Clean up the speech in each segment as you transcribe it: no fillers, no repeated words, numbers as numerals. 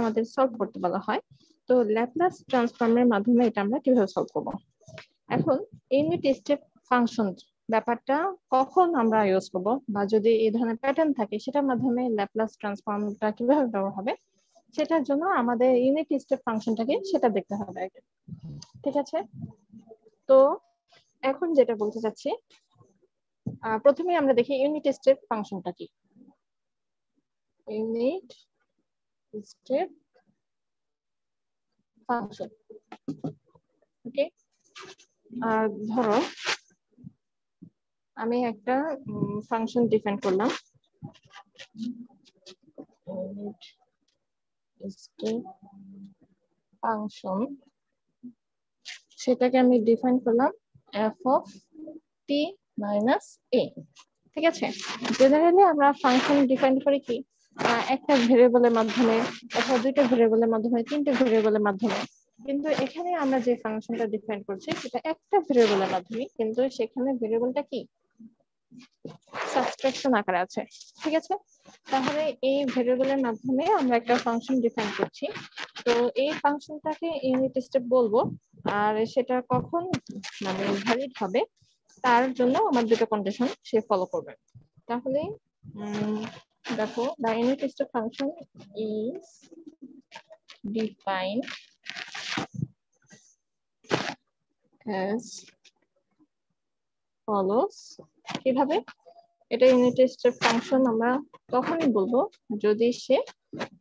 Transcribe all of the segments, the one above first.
আমাদের সলভ করতে বলা হয়, তো ল্যাপ্লাস ট্রান্সফর্মের মাধ্যমে এটা আমরা কিভাবে সলভ করব। এখন ইউনিট স্টেপ ফাংশন ব্যাপারটা কখন আমরা ইউজ করব, বা যদি এই ধরনের প্যাটার্ন থাকে সেটার মাধ্যমে ল্যাপ্লাস ট্রান্সফর্মটা কিভাবে ব্যবহার হবে, সেটার জন্য আমাদের ইউনিট স্টেপ ফাংশনটাকে সেটা দেখতে হবে আগে। ঠিক আছে, তো এখন যেটা বলতে চাচ্ছি, প্রথমে আমরা দেখি ইউনিট স্টেপ ফাংশনটা কি। ইউনিট স্টেপ ফাংশন, ওকে। ধরো আমি একটা ফাংশন ডিফাইন করলাম, ইউনিট স্টেপ ফাংশন, সেটাকে আমি ডিফাইন করলাম f of t minus a। ঠিক আছে, জেনারেলি আমরা ফাংশন ডিফাইন করি কি একটা ভেরিয়েবলের মাধ্যমে অথবা দুইটা ভেরিয়েবলের মাধ্যমে, তিনটা ভেরিয়েবলের মাধ্যমে, কিন্তু এখানে আমরা যে ফাংশনটা ডিফাইন করছি সেটা একটা ভেরিয়েবলের মাধ্যমে, কিন্তু সেখানে ভেরিয়েবলটা কি সাবট্রাকশন আকারে আছে। ঠিক আছে, তাহলে এই ভেরিয়েবলের মাধ্যমে আমরা একটা ফাংশন ডিফাইন করছি, তো এই ফাংশনটাকে ইউনিট স্টেপ বলবো। আর সেটা কখন মানে ভ্যালিড হবে তার জন্য আমার দুটো কন্ডিশন সে ফলো করবে। তাহলে দেখো, the unit step function is defined as follows। কিভাবে এটা ইউনিট স্টেপ ফাংশন আমরা তখনই বলবো যদি সে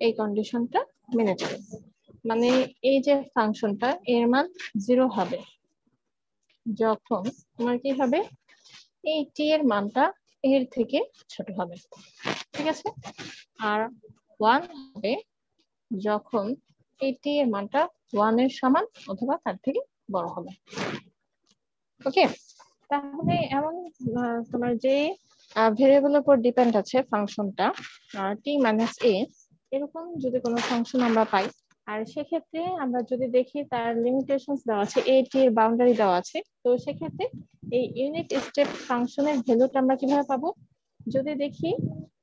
এই কন্ডিশনটা মেনে চলে, মানে এই যে ফাংশনটা এর মান 0 হবে যখন তোমার কি হবে, এই টি এর মানটা এর থেকে ছোট হবে। ঠিক আছে, আর 1 হবে যখন এই টি এর মানটা 1 এর সমান অথবা তার থেকে বড় হবে। ওকে, তাহলে এমন তোমার যে ভেরিয়েবলের উপর ডিপেন্ড আছে ফাংশনটা টি মাইনাস এ, এরকম যদি কোনো ফাংশন আমরা পাই, আর সেক্ষেত্রে আমরা যদি দেখি তার লিমিটেশনস দেওয়া আছে, এ টি এর বাউন্ডারি দেওয়া আছে, তো সেক্ষেত্রে এই ইউনিট স্টেপ ফাংশনের ভ্যালুটা আমরা কিভাবে পাবো, যদি দেখি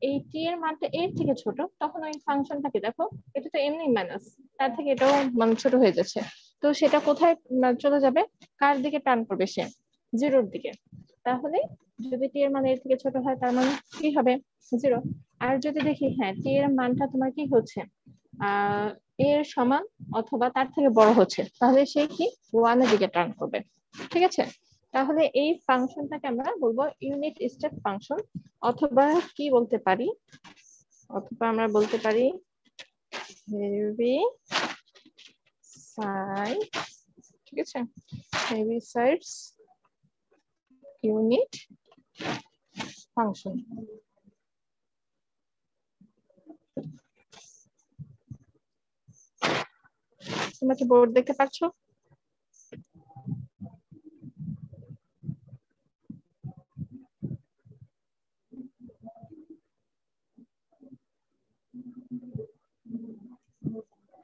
এই টি এর মানটা এর থেকে ছোট, তখন ওই ফাংশনটাকে দেখো, এটা তো এমনি মাইনাস, তার থেকে এটাও মানে ছোট হয়ে যাচ্ছে, তো সেটা কোথায় চলে যাবে, কার দিকে টার্ন করবে সে, 0-র দিকে। তাহলে যদি টি এর মান এর থেকে ছোট হয় তার মানে কি হবে, 0। আর যদি দেখি হ্যাঁ টি এর মানটা তোমার কি হচ্ছে এর সমান অথবা তার থেকে বড় হচ্ছে, তাহলে সে কি 1 এর দিকে টার্ন করবে। ঠিক আছে, তাহলে এই ফাংশনটাকে আমরা বলবো ইউনিট স্টেপ ফাংশন, অথবা কি বলতে পারি, অথবা আমরা বলতে পারি হেভিসাইড। ঠিক আছে, হেভিসাইডস ইউনিট ফাংশন। তোমরা কি বোর্ড দেখতে পাচ্ছো?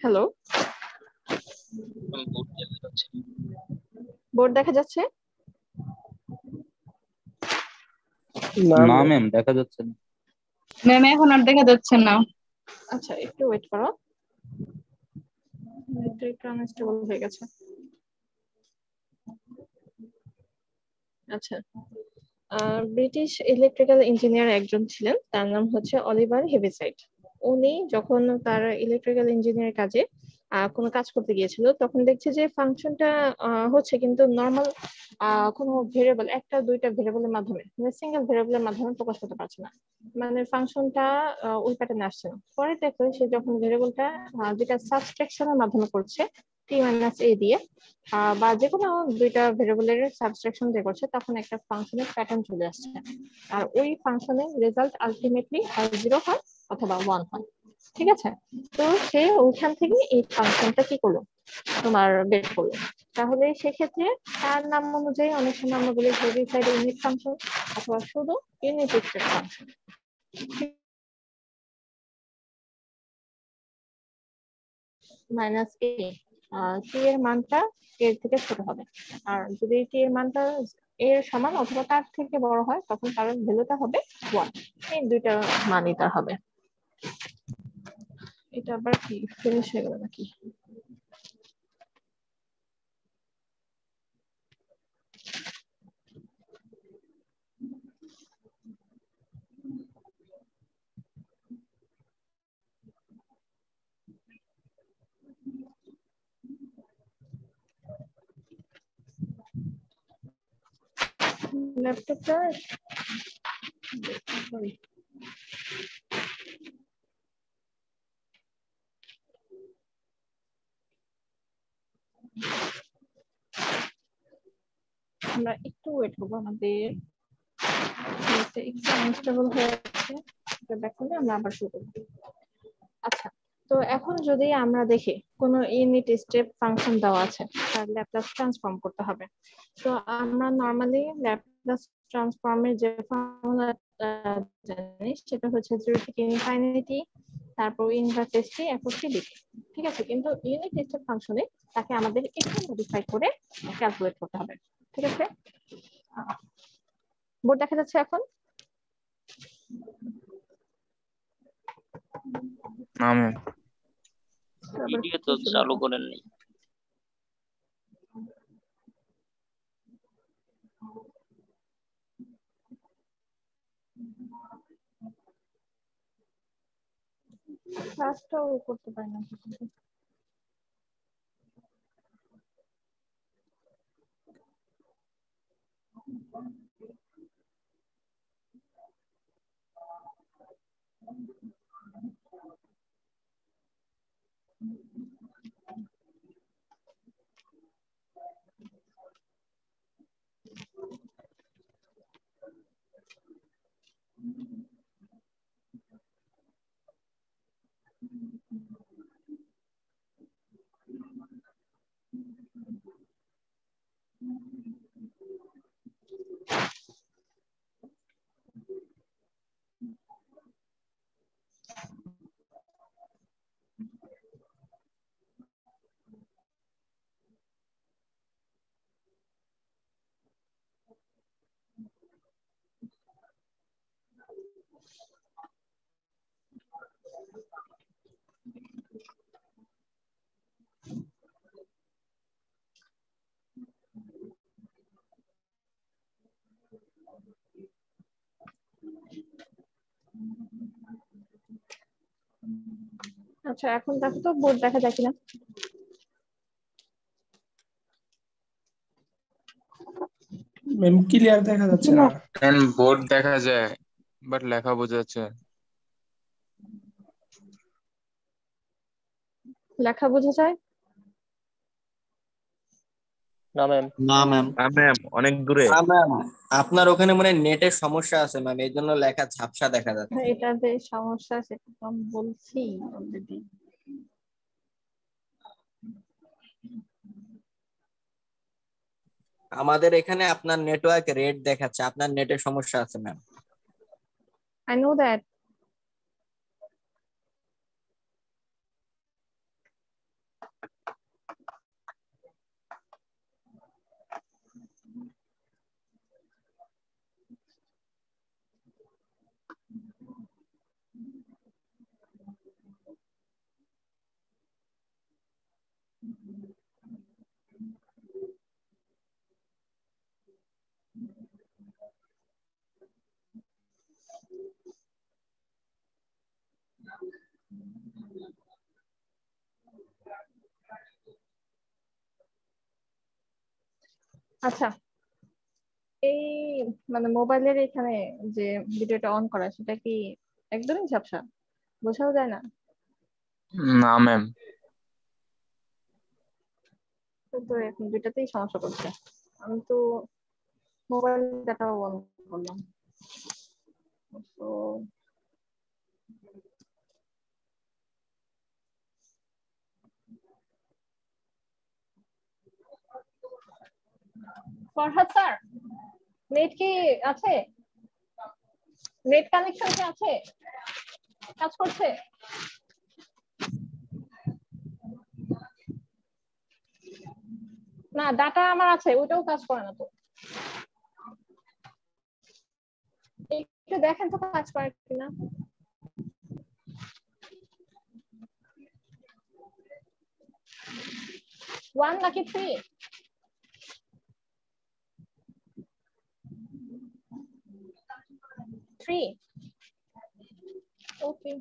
হ্যালো, বোর্ড দেখা যাচ্ছে? না ম্যাম, দেখা যাচ্ছে না। ম্যাম এখন আর দেখা যাচ্ছে না। আচ্ছা, একটু ওয়েট করো, একটু আনস্টেবল হয়ে গেছে। আচ্ছা, ব্রিটিশ ইলেকট্রিক্যাল ইঞ্জিনিয়ার একজন ছিলেন, তার নাম হচ্ছে অলিভার হেভিসাইড। উনি যখন তার ইলেকট্রিক্যাল ইঞ্জিনিয়ার কাজে কোনো কাজ করতে গিয়েছিল, তখন দেখছে যে ফাংশনটা হচ্ছে কিন্তু নর্মাল কোনো ভেরিয়েবল, একটা দুইটা ভেরিয়েবলের মাধ্যমে, মানে সিঙ্গেল ভেরিয়েবলের মাধ্যমে প্রকাশ করতে পারছে না, মানে ফাংশনটা ওই প্যাটার্নে আসছে না। পরে দেখো সে যখন ভেরিয়েবলটা যেটা সাবট্রাকশনের মাধ্যমে করছে, টি মাইনাস এ দিয়ে বা যে কোনো দুইটা ভেরিয়েবলের সাবট্রাকশন দিয়ে করছে, তখন একটা ফাংশনের প্যাটার্ন চলে আসছে, আর ওই ফাংশনের রেজাল্ট আলটিমেটলি 0 হয় অথবা 1 হয়। ঠিক আছে, তো সে ওইখান থেকে এই ফাংশনটা কি করলো, তোমার বের করলো। তাহলে সেক্ষেত্রে তার নাম অনুযায়ী অনেক সময় আমরা বলি হেভিসাইড ইউনিট ফাংশন অথবা শুধু ইউনিট স্টেপ ফাংশন। মাইনাস এ, টি এর মানটা এর থেকে ছোট হবে, আর যদি টি এর মানটা এর সমান অথবা তার থেকে বড় হয় তখন তার ভ্যালুটা হবে 1। এই দুইটা মানই তার হবে। এটা আবার কি ফিনিশ হয়ে গেল নাকি? ল্যাপটপটা সরি আমরা একটু ওয়েট করবো, আমাদের নেটটা একটু আনস্টেবল হয়ে আছে, এটা ব্যাক করলে আমরা আবার শুরু করবো। আচ্ছা, তো এখন যদি আমরা দেখি কোনো ইউনিট স্টেপ ফাংশন দেওয়া আছে, তার ল্যাপ্লাস ট্রান্সফর্ম করতে হবে। তো আমরা নরমালি ল্যাপ্লাস ট্রান্সফর্মের যে ফর্মুলা জানি সেটা হচ্ছে 0 থেকে ইনফিনিটি, তারপর ইনভার্স টি এরপর লিখি, ঠিক আছে? কিন্তু ইউনিট স্টেপ ফাংশনে তাকে আমাদের একটু মডিফাই করে ক্যালকুলেট করতে হবে, ঠিক আছে? বোর্ড দেখা যাচ্ছে এখন? না ম্যাম, আবার ভিডিও তো কিছু চালু লেখা। করেননি। কাজটাও করতে পারি না। আচ্ছা, এখন দেখো তো বোর্ড দেখা যায় কিনা। ম্যাম ক্লিয়ার দেখা যাচ্ছে না। ম্যাম বোর্ড দেখা যায় বাট লেখা বোঝা যাচ্ছে না। লেখা বোঝা যায়? না ম্যাম। না ম্যাম। ম্যাম অনেক দূরে। না ম্যাম, আপনার ওখানে মনে হয় নেটের সমস্যা আছে ম্যাম, এই জন্য লেখা ঝাপসা দেখা যাচ্ছে। এটা যে সমস্যা সেটা তো আমি বলছি অলরেডি। আমাদের এখানে আপনার নেটওয়ার্ক রেড দেখাচ্ছে, আপনার নেটের সমস্যা আছে ম্যাম। I know that. আচ্ছা, এই মানে মোবাইলের এখানে যে ভিডিওটা অন করা সেটা কি একদমই ঝাপসা, বোঝাও যায় না? না ম্যাম। তো এখন দুইটাতেই সমস্যা করছে। আমি তো মোবাইল ডাটা অন করলাম, তো ফরহাদ স্যার, নেট কি আছে? নেট কানেকশন কি আছে? কাজ করছে? না, ডাটা আমার আছে, ওইটাও কাজ করে না তো। একটু দেখেন তো কাজ করে কিনা। 1 নাকি 3? 3. ওকে।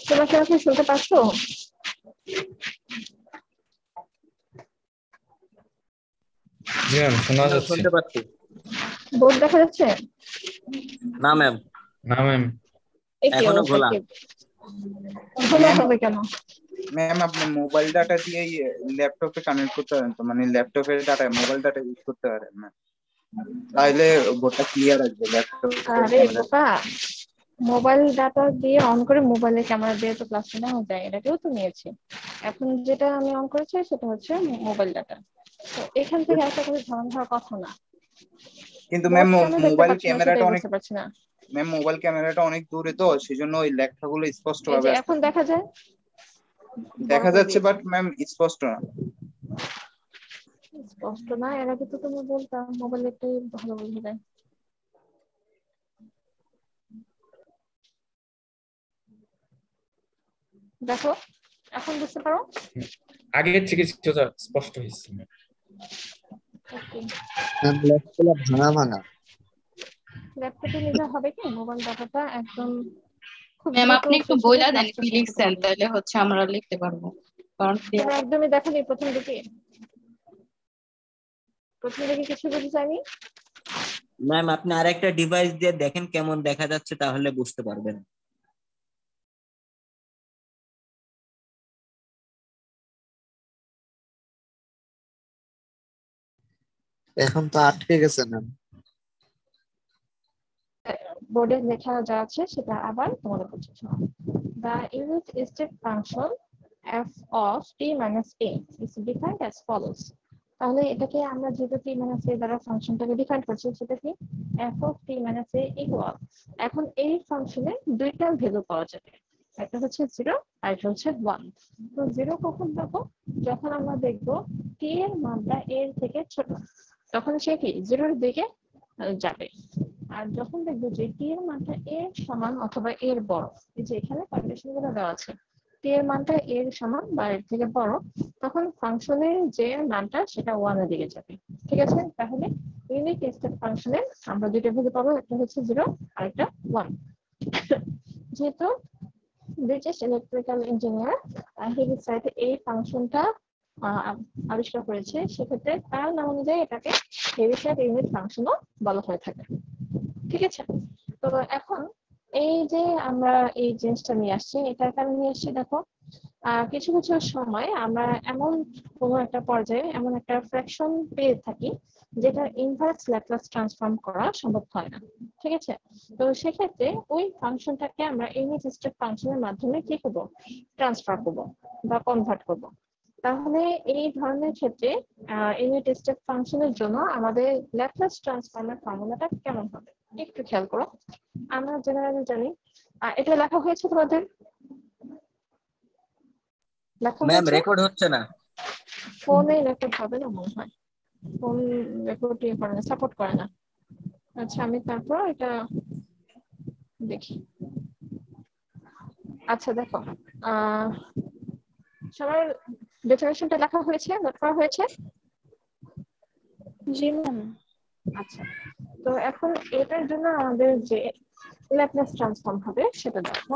তোমরা কি আমাকে শুনতে পাচ্ছো? জি ম্যাম, শোনা যাচ্ছে। শুনতে পাচ্ছি। বোর্ড দেখা যাচ্ছে? না ম্যাম, না ম্যাম, এই কি এখনো অবস্থা? ঘোলা। ঘোলা হবে কেন? ম্যাম আপনি মোবাইল ডাটা দিয়ে ল্যাপটপে কানেক্ট করতে পারেন তো, মানে ল্যাপটপের ডাটা মোবাইল ডাটা ইউজ করতে পারেন না, তাহলে বোর্ডটা ক্লিয়ার আসবে ল্যাপটপের আরে ক্যামেরা। বোকা, মোবাইল ডাটা দিয়ে অন করে মোবাইলের ক্যামেরা দিয়ে তো ক্লাসে নেওয়া যায়, এটাকেও তো নিয়েছি। এখন যেটা আমি অন করেছি সেটা হচ্ছে মোবাইল ডাটা। তো এখান থেকে একটা করে ধারণ হওয়ার কথা না। কিন্তু ম্যাম বোর্ড কেন দেখতে মোবাইল পাচ্ছি না ক্যামেরাটা সেটাই অনেক, বুঝতে পারছি না। ম্যাম মোবাইল ক্যামেরাটা অনেক দূরে তো, সেজন্য ওই লেখাগুলো স্পষ্ট এই ভাবে যে এখন আসতেছে। দেখা যায়, বড় দেখা করে যাচ্ছে দিয়েছি। বাট ম্যাম স্পষ্ট না। স্পষ্ট না, এর আগে তো তুমি বলতাম মোবাইলেরটাই ভালো বোঝা যায়। দেখো এখন বুঝতে পারো? আগের থেকে কিছুটা স্পষ্ট হয়েছে ম্যাম। ওকে। ল্যাপটপগুলো ভাঙা ভাঙা। ল্যাপটপে নিলে হবে কি, মোবাইল ডাটাটা একদম খুব ম্যাম দ্রুত আপনি একটু পৌঁছে বইলা দিয়ে দেন ক্লাসটা কি শুরু করতে লিখছেন, পারবে। তাহলে হচ্ছে আমরা লিখতে পারবো, কারণ তোমরা একদমই দেখোনি প্রথম দিকে? প্রথম দিকে কিছু বুঝতে চাইনি। ম্যাম আপনি আরেকটা ডিভাইস দিয়ে দেখেন কেমন দেখা যাচ্ছে, তাহলে বুঝতে পারবেন। এখন তো আটকে গেছে না। বোর্ডে লেখা যা আছে সেটা আবার তোমাদের বলছি। The unit step function f of t minus a is defined as follows. তাহলে এটাকে আমরা যেটা t minus a দ্বারা ফাংশনটাকে ডিফাইন করছি সেটা কি f of t minus a equal. এখন এই ফাংশনে দুইটা ভ্যালু পাওয়া যাবে, একটা হচ্ছে 0 আর একটা হচ্ছে 1। তো 0 কখন পাবো? যখন আমরা দেখবো t এর মানটা a এর থেকে ছোট, তখন সে কি 0 এর দিকে যাবে। আর যখন দেখবো যে টি এর মানটা এর সমান অথবা এর বড়, এই যে এখানে কন্ডিশন গুলো দেওয়া আছে, টি এর মানটা এর সমান বা এর থেকে বড়, তখন ফাংশনের যে মানটা সেটা 1 এর দিকে যাবে। ঠিক আছে, তাহলে ইউনিট স্টেপ ফাংশনের আমরা দুইটা ভ্যালু পাবো, একটা হচ্ছে 0 আর একটা 1। যেহেতু British electrical engineer, he decided এই ফাংশনটা আবিষ্কার করেছে, সেক্ষেত্রে তার নাম অনুযায়ী এটাকে হেভিসাইড ইউনিট ফাংশনও বলা হয়ে থাকে। ঠিক আছে, তো এখন এই যে আমরা এই জিনিসটা নিয়ে আসছি, এটা কেন নিয়ে আসছি দেখো, কিছু কিছু সময় আমরা এমন কোনো একটা পর্যায়ে এমন একটা ফ্র্যাকশন পেয়ে থাকি যেটা ইনভার্স ল্যাপ্লাস ট্রান্সফর্ম করা সম্ভব হয় না। ঠিক আছে, তো সেক্ষেত্রে ওই ফাংশনটাকে আমরা ইউনিট স্টেপ ফাংশনের মাধ্যমে কি করবো, ট্রান্সফার করবো বা কনভার্ট করবো। তাহলে এই ধরনের ক্ষেত্রে ইউনিট স্টেপ ফাংশনের জন্য আমাদের ল্যাপ্লাস ট্রান্সফর্মের ফর্মুলাটা কেমন হবে একটু খেয়াল করো। আমরা জেনারেলি জানি, এটা লেখা হয়েছে তোমাদের, লেখা ম্যাম হয়েছে, রেকর্ড হচ্ছে না। ফোনে রেকর্ড হবে না মনে হয়, ফোন রেকর্ড করে না, সাপোর্ট করে না। আচ্ছা আমি তারপর এটা দেখি। আচ্ছা দেখো, সবার ডেফিনেশনটা লেখা হয়েছে, নোট করা হয়েছে? জি ম্যাম। আচ্ছা, তো এখন এটার জন্য আমাদের যে ল্যাপ্লাস ট্রান্সফর্ম হবে সেটা দেখো।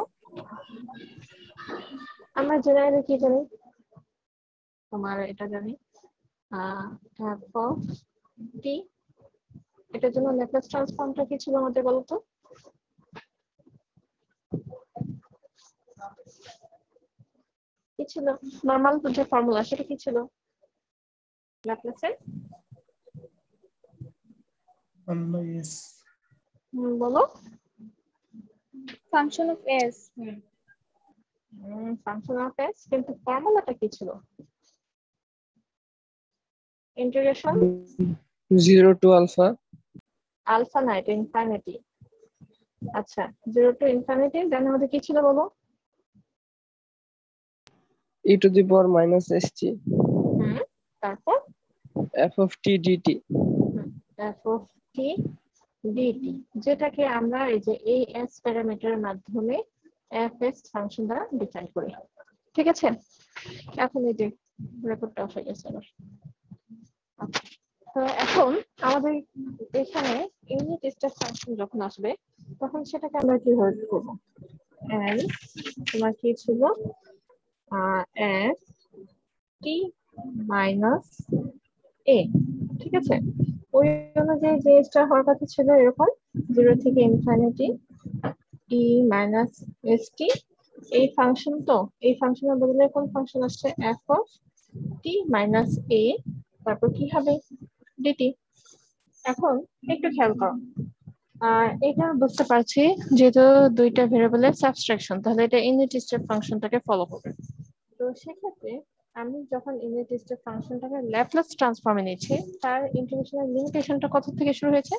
আমরা জেনারেলি কি জানি, তোমার এটা জানি f of t, এটার জন্য ল্যাপ্লাস ট্রান্সফর্মটা কি ছিল আমাদের বলো তো? কি ছিল নরমাল যে ফর্মুলা, সেটা কি ছিল ল্যাপ্লাসের? 1/s বলো। Function of S. Function of s, কিন্তু ফর্মুলাটা কি ছিল? ইন্টিগ্রেশন 0 to alpha আলফা না, এটা ইনফিনিটি। আচ্ছা 0 to ইনফিনিটি, দেন আমাদের কি ছিল বলো? e to the power minus st তারপর f of t dt f of t dt, যেটাকে আমরা এই যে এই s প্যারামিটারের মাধ্যমে fs ফাংশন দ্বারা ডিফাইন করি। ঠিক আছে, এখন এই যে রেকর্ডটা অফ হয়ে গেছে আবার। তো এখন আমাদের এখানে ইউনিট স্টেপ ফাংশন যখন আসবে তখন সেটাকে আমরা কিভাবে করব? এন্ড তোমার কি ছিল, f t মাইনাস a। ঠিক আছে, ওই অনুযায়ী জিনিসটা হওয়ার কথা ছিল এরকম 0 থেকে ইনফিনিটি e মাইনাস st। এই ফাংশন, তো এই ফাংশনের বদলে কোন ফাংশন আসছে, f of t minus a, তারপর কি হবে dt। এখন একটু খেয়াল করো, এটা বুঝতে পারছি যেহেতু দুইটা ভেরিয়েবলের সাবট্রাকশন, তাহলে এটা ইউনিট স্টেপ ফাংশনটাকে ফলো করবে। তো সেক্ষেত্রে আমি যখন ইউনিট স্টেপ ফাংশনটাকে ল্যাপ্লাস ট্রান্সফর্মে নিচ্ছি, তার ইন্টিগ্রেশনের লিমিটেশনটা কত থেকে শুরু হয়েছে,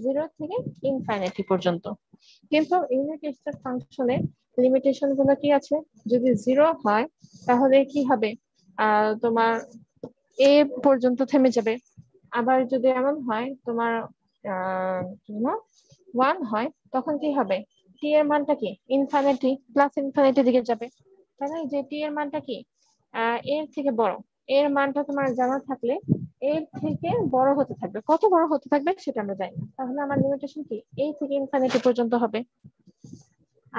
0 থেকে ইনফিনিটি পর্যন্ত। কিন্তু ইউনিট স্টেপ ফাংশনের লিমিটেশন গুলো কি আছে, যদি 0 হয় তাহলে কি হবে, তোমার a পর্যন্ত থেমে যাবে। আবার যদি এমন হয় তোমার 1 হয়, তখন কি হবে, t এর মানটা কি ইনফিনিটি প্লাস ইনফিনিটি দিকে যাবে। তাই না, যে t এর মানটা কি এর থেকে বড়, এর মানটা তোমার জানা থাকলে এর থেকে বড় হতে থাকবে, কত বড় হতে থাকবে সেটা আমরা জানি না। তাহলে আমার লিমিটেশন কি a থেকে ইনফিনিটি পর্যন্ত হবে।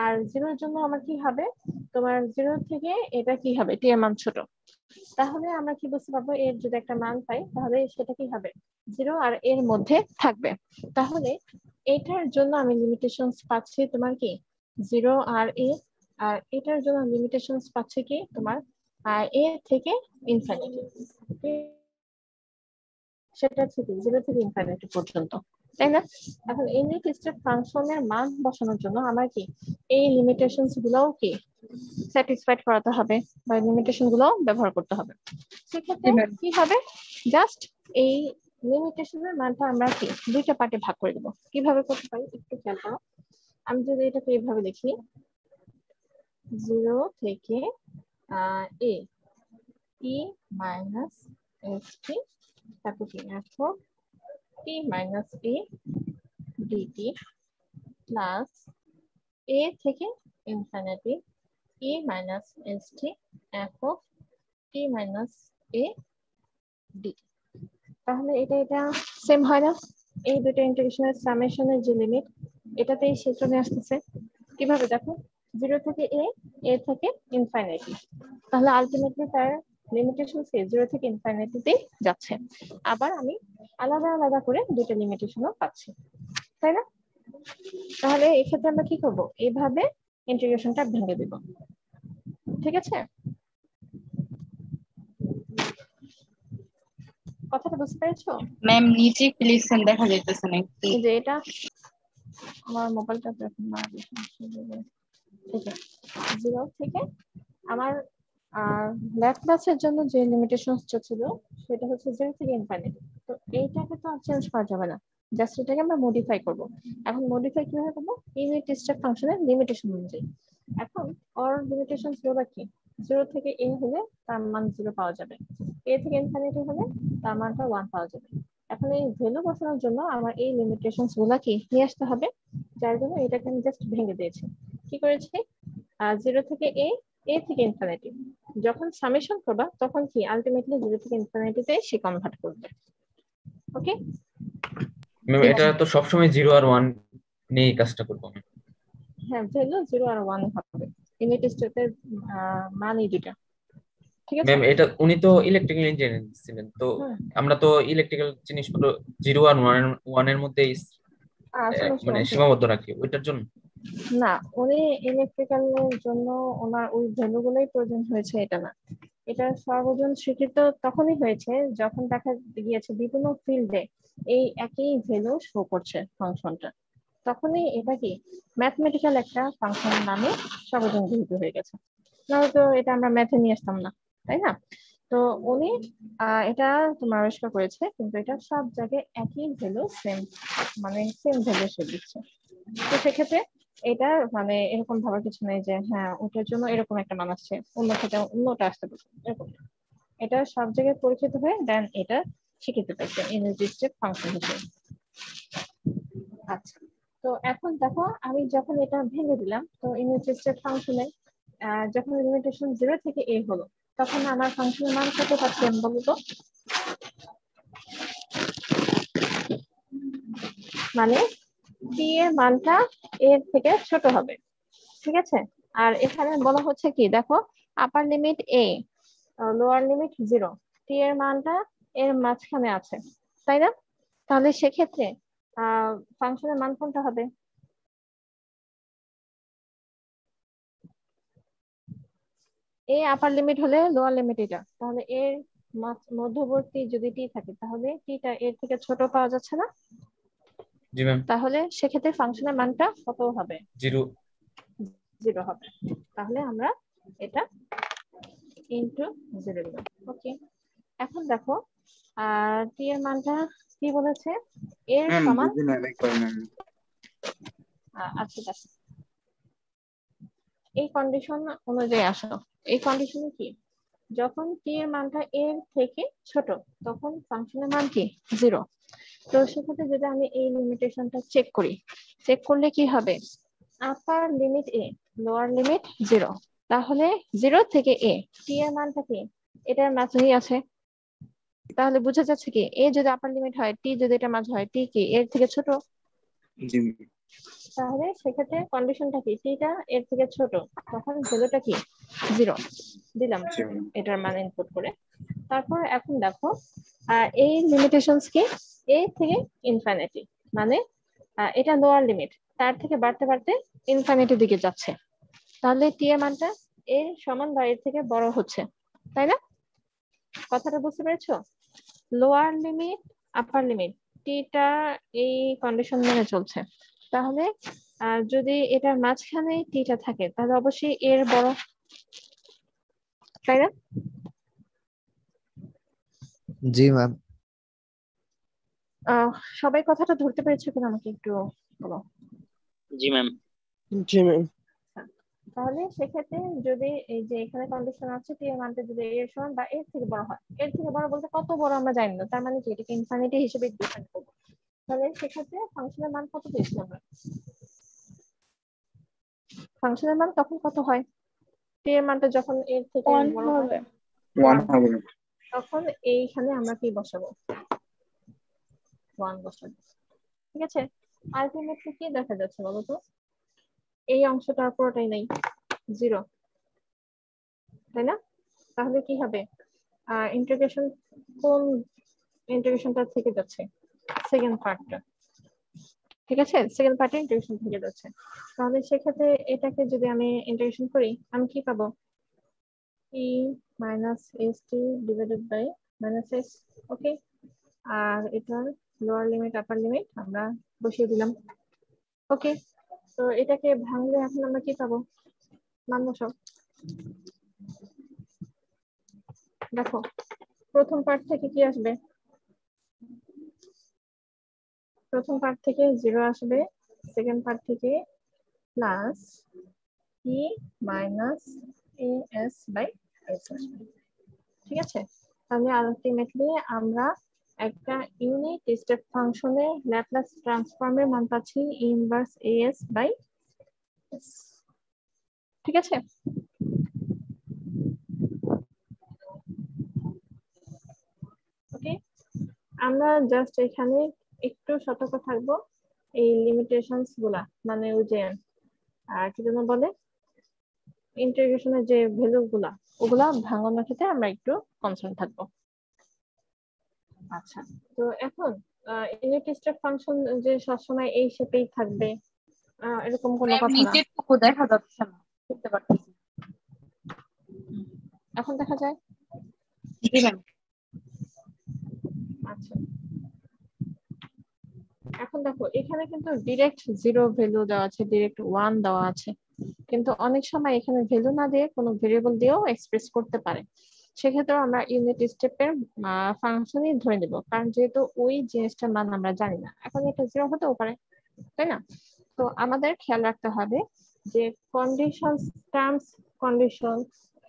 আর 0 এর জন্য আমার কি হবে, তোমার 0 থেকে এটা কি হবে, t এর মান ছোট। তাহলে আমরা কি বুঝতে পারবো, এর যদি একটা মান পাই তাহলে সেটা কি হবে, 0 আর এর মধ্যে থাকবে। তাহলে এটার জন্য আমি লিমিটেশনস পাচ্ছি তোমার কি 0 আর a, আর এটার জন্য লিমিটেশনস পাচ্ছি কি তোমার a থেকে ইনফিনিটি, সেটা থেকে 0 থেকে ইনফিনিটি পর্যন্ত, তাই না? এখন ইউনিট স্টেপ ফাংশনের মান বসানোর জন্য আমার কি এই লিমিটেশনস গুলোও কি স্যাটিসফাইড করাতে হবে বা লিমিটেশন গুলো ব্যবহার করতে হবে। সেক্ষেত্রে কি হবে, জাস্ট এই লিমিটেশনের মানটা আমরা কি দুইটা পার্টে ভাগ করে দেবো। কিভাবে করতে পারি একটু খেয়াল করো। আমি যদি এটাকে এইভাবে লিখি, 0 থেকে a t মাইনাস st, তারপর কি f of t minus a dt plus a থেকে infinity e minus st f of t minus a dt। তাহলে এটা সেম হয় না, এই দুটো ইন্টিগ্রেশনের সামেশনের যে লিমিট এটাতে এই সূত্রে আসতেছে। কিভাবে দেখো, 0 থেকে a থেকে ইনফিনিটি, তাহলে আলটিমেটলি তার লিমিটেশন সে 0 থেকে ইনফিনিটিতে যাচ্ছে, আবার আমি আলাদা আলাদা করে দুটো লিমিটেশনও পাচ্ছি, তাই না? তাহলে এই ক্ষেত্রে আমরা কি করব, এইভাবে ইন্টিগ্রেশনটা ভেঙে দেব। ঠিক আছে, কথাটা বুঝতে পেরেছো? ম্যাম নিচে কি লিখছেন দেখা যাইতেছে না একটু। এই যে এটা আমার মোবাইলটা এখন না, ঠিক আছে 0 থেকে আমার ল্যাব ক্লাসের জন্য যে লিমিটেশনসটা ছিল সেটা হচ্ছে 0 থেকে ইনফিনিটি। তো এইটাকে তো আর চেঞ্জ করা যাবে না, জাস্ট এটাকে আমরা মডিফাই করব। এখন মডিফাই কিভাবে করব, ইউনিট স্টেপ ফাংশনের লিমিটেশন অনুযায়ী। এখন অর লিমিটেশন হলো কি, 0 থেকে a হলে তার মান 0 পাওয়া যাবে, a থেকে ইনফিনিটি হলে তার মানটা 1 পাওয়া যাবে। এখন এই ভ্যালু বসানোর জন্য আমার এই লিমিটেশনস গুলা কি নিয়ে আসতে হবে, যার জন্য এটাকে আমি জাস্ট ভেঙে দিয়েছি। কি করেছি, 0 থেকে a থেকে ইনফিনিটি, যখন সামেশন করবা তখন কি আলটিমেটলি 0 থেকে ইনফিনিটিতে সে কনভার্ট করবে। ওকে ম্যাম এটা তো সবসময় 0 আর 1 নিয়ে কাজটা করবো আমি। হ্যাঁ, ভ্যালু 0 আর 1 হবে, ইউনিট স্টেপের মানই দুটো। ঠিক আছে ম্যাম এটা উনি তো ইলেকট্রিক্যাল ইঞ্জিনিয়ারিং ছিলেন, তো আমরা তো ইলেকট্রিক্যাল জিনিসপত্র 0 আর 1 এর মধ্যে মানে সীমাবদ্ধ রাখি ওইটার জন্য। না, উনি ইলেকট্রিক্যালের জন্য ওনার ওই ভ্যালুগুলোই প্রয়োজন হয়েছে এটা না, এটা সর্বজন স্বীকৃত তখনই হয়েছে যখন দেখা গিয়েছে বিভিন্ন ফিল্ডে এই একই ভ্যালু শো করছে ফাংশনটা, তখনই এটা কি ম্যাথমেটিক্যাল একটা ফাংশন নামে সর্বজন গৃহীত হয়ে গেছে। নাহলে তো এটা আমরা ম্যাথে নিয়ে আসতাম না, তাই না? তো উনি এটা তোমার আবিষ্কার করেছে, কিন্তু এটা সব জায়গায় একই ভ্যালু সেম, মানে সেম ভ্যালু সে দিচ্ছে। তো সেক্ষেত্রে এটা মানে এরকম ভাবার কিছু নেই যে হ্যাঁ ওটার জন্য এরকম একটা মান আসছে, অন্য ক্ষেত্রে অন্যটা আসতে পারে, এরকম। এটা সব জায়গায় পরিচিত হয়ে দেন এটা স্বীকৃতি পাইছে ইউনিট স্টেপ ফাংশন হিসেবে। আচ্ছা, তো এখন দেখো আমি যখন এটা ভেঙে দিলাম, তো ইউনিট স্টেপ ফাংশনে যখন লিমিটেশন 0 থেকে a হলো, তখন আমার ফাংশনের মান কত পাচ্ছি আমি বলবো তো? মানে t এর মানটা এর থেকে ছোট হবে, ঠিক আছে? আর এখানে বলা হচ্ছে কি, দেখো আপার limit a, lower limit 0, t এর মানটা এর মাঝখানে আছে, তাই না? তাহলে সেক্ষেত্রে ফাংশনের মান কোনটা হবে? এ আপার লিমিট হলে লোয়ার লিমিট এটা, তাহলে এর মধ্যবর্তী যদি টি থাকে তাহলে টিটা এর থেকে ছোট পাওয়া যাচ্ছে না? জি ম্যাম। তাহলে সেক্ষেত্রে ফাংশনের মানটা কত হবে? 0 হবে। তাহলে আমরা এটা ইনটু 0 দিলাম। ওকে, এখন দেখো টি এর মানটা কি বলেছে, এর সমান। আচ্ছা, এই কন্ডিশন অনুযায়ী আসো। এই কন্ডিশনে কি, যখন টি এর মানটা এর থেকে ছোট তখন ফাংশনের মান কি 0। তো সেক্ষেত্রে যদি আমি এই লিমিটেশনটা চেক করি, চেক করলে কি হবে, আপার লিমিট a, লোয়ার লিমিট 0, তাহলে 0 থেকে a টি এর মানটা কি এটার মাঝেই আছে। তাহলে বোঝা যাচ্ছে কি, a যদি আপার লিমিট হয়, টি যদি এটা মাঝে হয়, টি কি এর থেকে ছোট? তাহলে সেক্ষেত্রে কন্ডিশনটা কি, টিটা এর থেকে ছোট, তখন ভ্যালুটা কি 0 দিলাম এটার মান ইনপুট করে। তারপর এখন দেখো এই লিমিটেশনস কি a থেকে ইনফিনিটি, মানে এটা লোয়ার লিমিট, তার থেকে বাড়তে বাড়তে ইনফিনিটির দিকে যাচ্ছে, তাহলে টি এর মানটা এর সমান বা এর থেকে বড় হচ্ছে, তাই না? কথাটা বুঝতে পেরেছো? লোয়ার লিমিট আপার লিমিট টিটা এই কন্ডিশন মেনে চলছে, তাহলে যদি এটার মাঝখানে টিটা থাকে তাহলে অবশ্যই এর বড়, তাই না? জি ম্যাম। সবাই কথাটা ধরতে পেরেছো কিনা আমাকে একটু বলো। জি ম্যাম। জি ম্যাম। তাহলে সেক্ষেত্রে যদি এই যে এখানে কন্ডিশন আছে টি এর মানটা যদি এর সমান বা এর থেকে বড় হয়, এর থেকে বড় বলতে কত বড় আমরা জানি না, তার মানে কি এটাকে ইনফিনিটি হিসেবে ডিফাইন করব, তাহলে সেক্ষেত্রে ফাংশনের মান কত পেয়েছি আমরা? ফাংশনের মান তখন কত হয়, টি এর মানটা যখন এর থেকে বড় হবে 1 হবে, তখন এইখানে আমরা কি বসাবো, 1 বসাবো। ঠিক আছে, আলটিমেটলি কি দেখা যাচ্ছে বলো তো, এই অংশটা পুরোটাই নেই, 0, তাই না? তাহলে কি হবে, ইন্টিগ্রেশন কোন ইন্টিগ্রেশনটা থেকে যাচ্ছে, সেকেন্ড পার্টটা, ঠিক আছে, সেকেন্ড পার্টে ইন্টিগ্রেশন থেকে যাচ্ছে। তাহলে সেক্ষেত্রে এটাকে যদি আমি ইন্টিগ্রেশন করি আমি কি পাবো, e minus s t divided by minus s. Okay, আর এটার লোয়ার লিমিট আপার লিমিট আমরা বসিয়ে দিলাম। ওকে, তো এটাকে ভাঙলে এখন আমরা কি পাবো, মান বসাও। দেখো প্রথম পার্ট থেকে কি আসবে, প্রথম পার্ট থেকে 0 আসবে, সেকেন্ড পার্ট থেকে plus e minus a s by s আসবে, ঠিক আছে। তাহলে আলটিমেটলি আমরা একটা ইউনিট স্টেপ ফাংশনে ল্যাপ্লাস ট্রান্সফর্মের মান পাচ্ছি ইনভার্স এস বাই এস, ঠিক আছে। ওকে, আমরা জাস্ট এখানে একটু সতর্ক থাকবো, এই লিমিটেশনস গুলা মানে ওই যে কি যেন বলে ইন্টিগ্রেশনের যে ভ্যালু গুলা ওগুলা ভাঙানোর ক্ষেত্রে আমরা একটু কনসার্ন থাকবো। আচ্ছা, তো এখন ইউনিট স্টেপ ফাংশন যে সবসময় এই শেপেই থাকবে এরকম কোনো কথা না। নিচের টুকু দেখা যাচ্ছে না, বুঝতে পারতেছি। এখন দেখা যায়? জি ম্যাম। আচ্ছা, এখন দেখো এখানে কিন্তু ডিরেক্ট 0 ভ্যালু দেওয়া আছে, ডিরেক্ট 1 দেওয়া আছে, কিন্তু অনেক সময় এখানে ভ্যালু না দিয়ে কোনো ভেরিয়েবল দিয়েও এক্সপ্রেস করতে পারে। সেক্ষেত্রে আমরা ইউনিট স্টেপের ফাংশনই ধরে নেব, কারণ যেহেতু ওই জিনিসটার মান আমরা জানি না, এখন এটা 0 হতেও পারে, তাই না। তো আমাদের খেয়াল রাখতে হবে যে কন্ডিশন টার্মস কন্ডিশন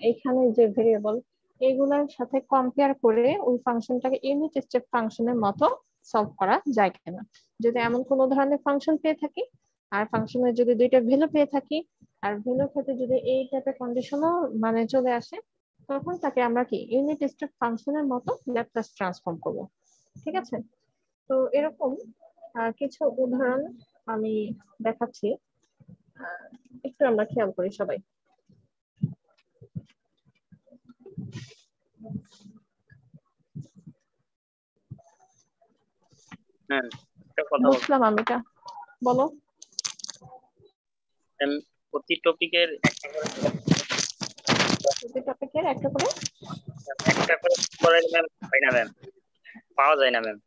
এখানে যে ভেরিয়েবল এগুলোর সাথে কম্পেয়ার করে ওই ফাংশনটাকে ইউনিট স্টেপ ফাংশনের মতো সলভ করা যায় কিনা। যদি এমন কোনো ধরনের ফাংশন পেয়ে থাকি আর ফাংশনের যদি দুইটা ভ্যালু পেয়ে থাকি আর ভ্যালুর ক্ষেত্রে যদি এই টাইপের কন্ডিশনও মানে চলে আসে, তখন তাকে আমরা কি ইউনিট স্টেপ ফাংশনের মতো ল্যাপ্লাস ট্রান্সফর্ম করব, ঠিক আছে। তো এরকম কিছু উদাহরণ আমি দেখাচ্ছি, একটু আমরা খেয়াল করি সবাই। বুঝলাম আমি এটা, বলো। প্রতি টপিকের একটা করে করাইলে ম্যাম হয় না ম্যাম, পাওয়া যায় না ম্যাম।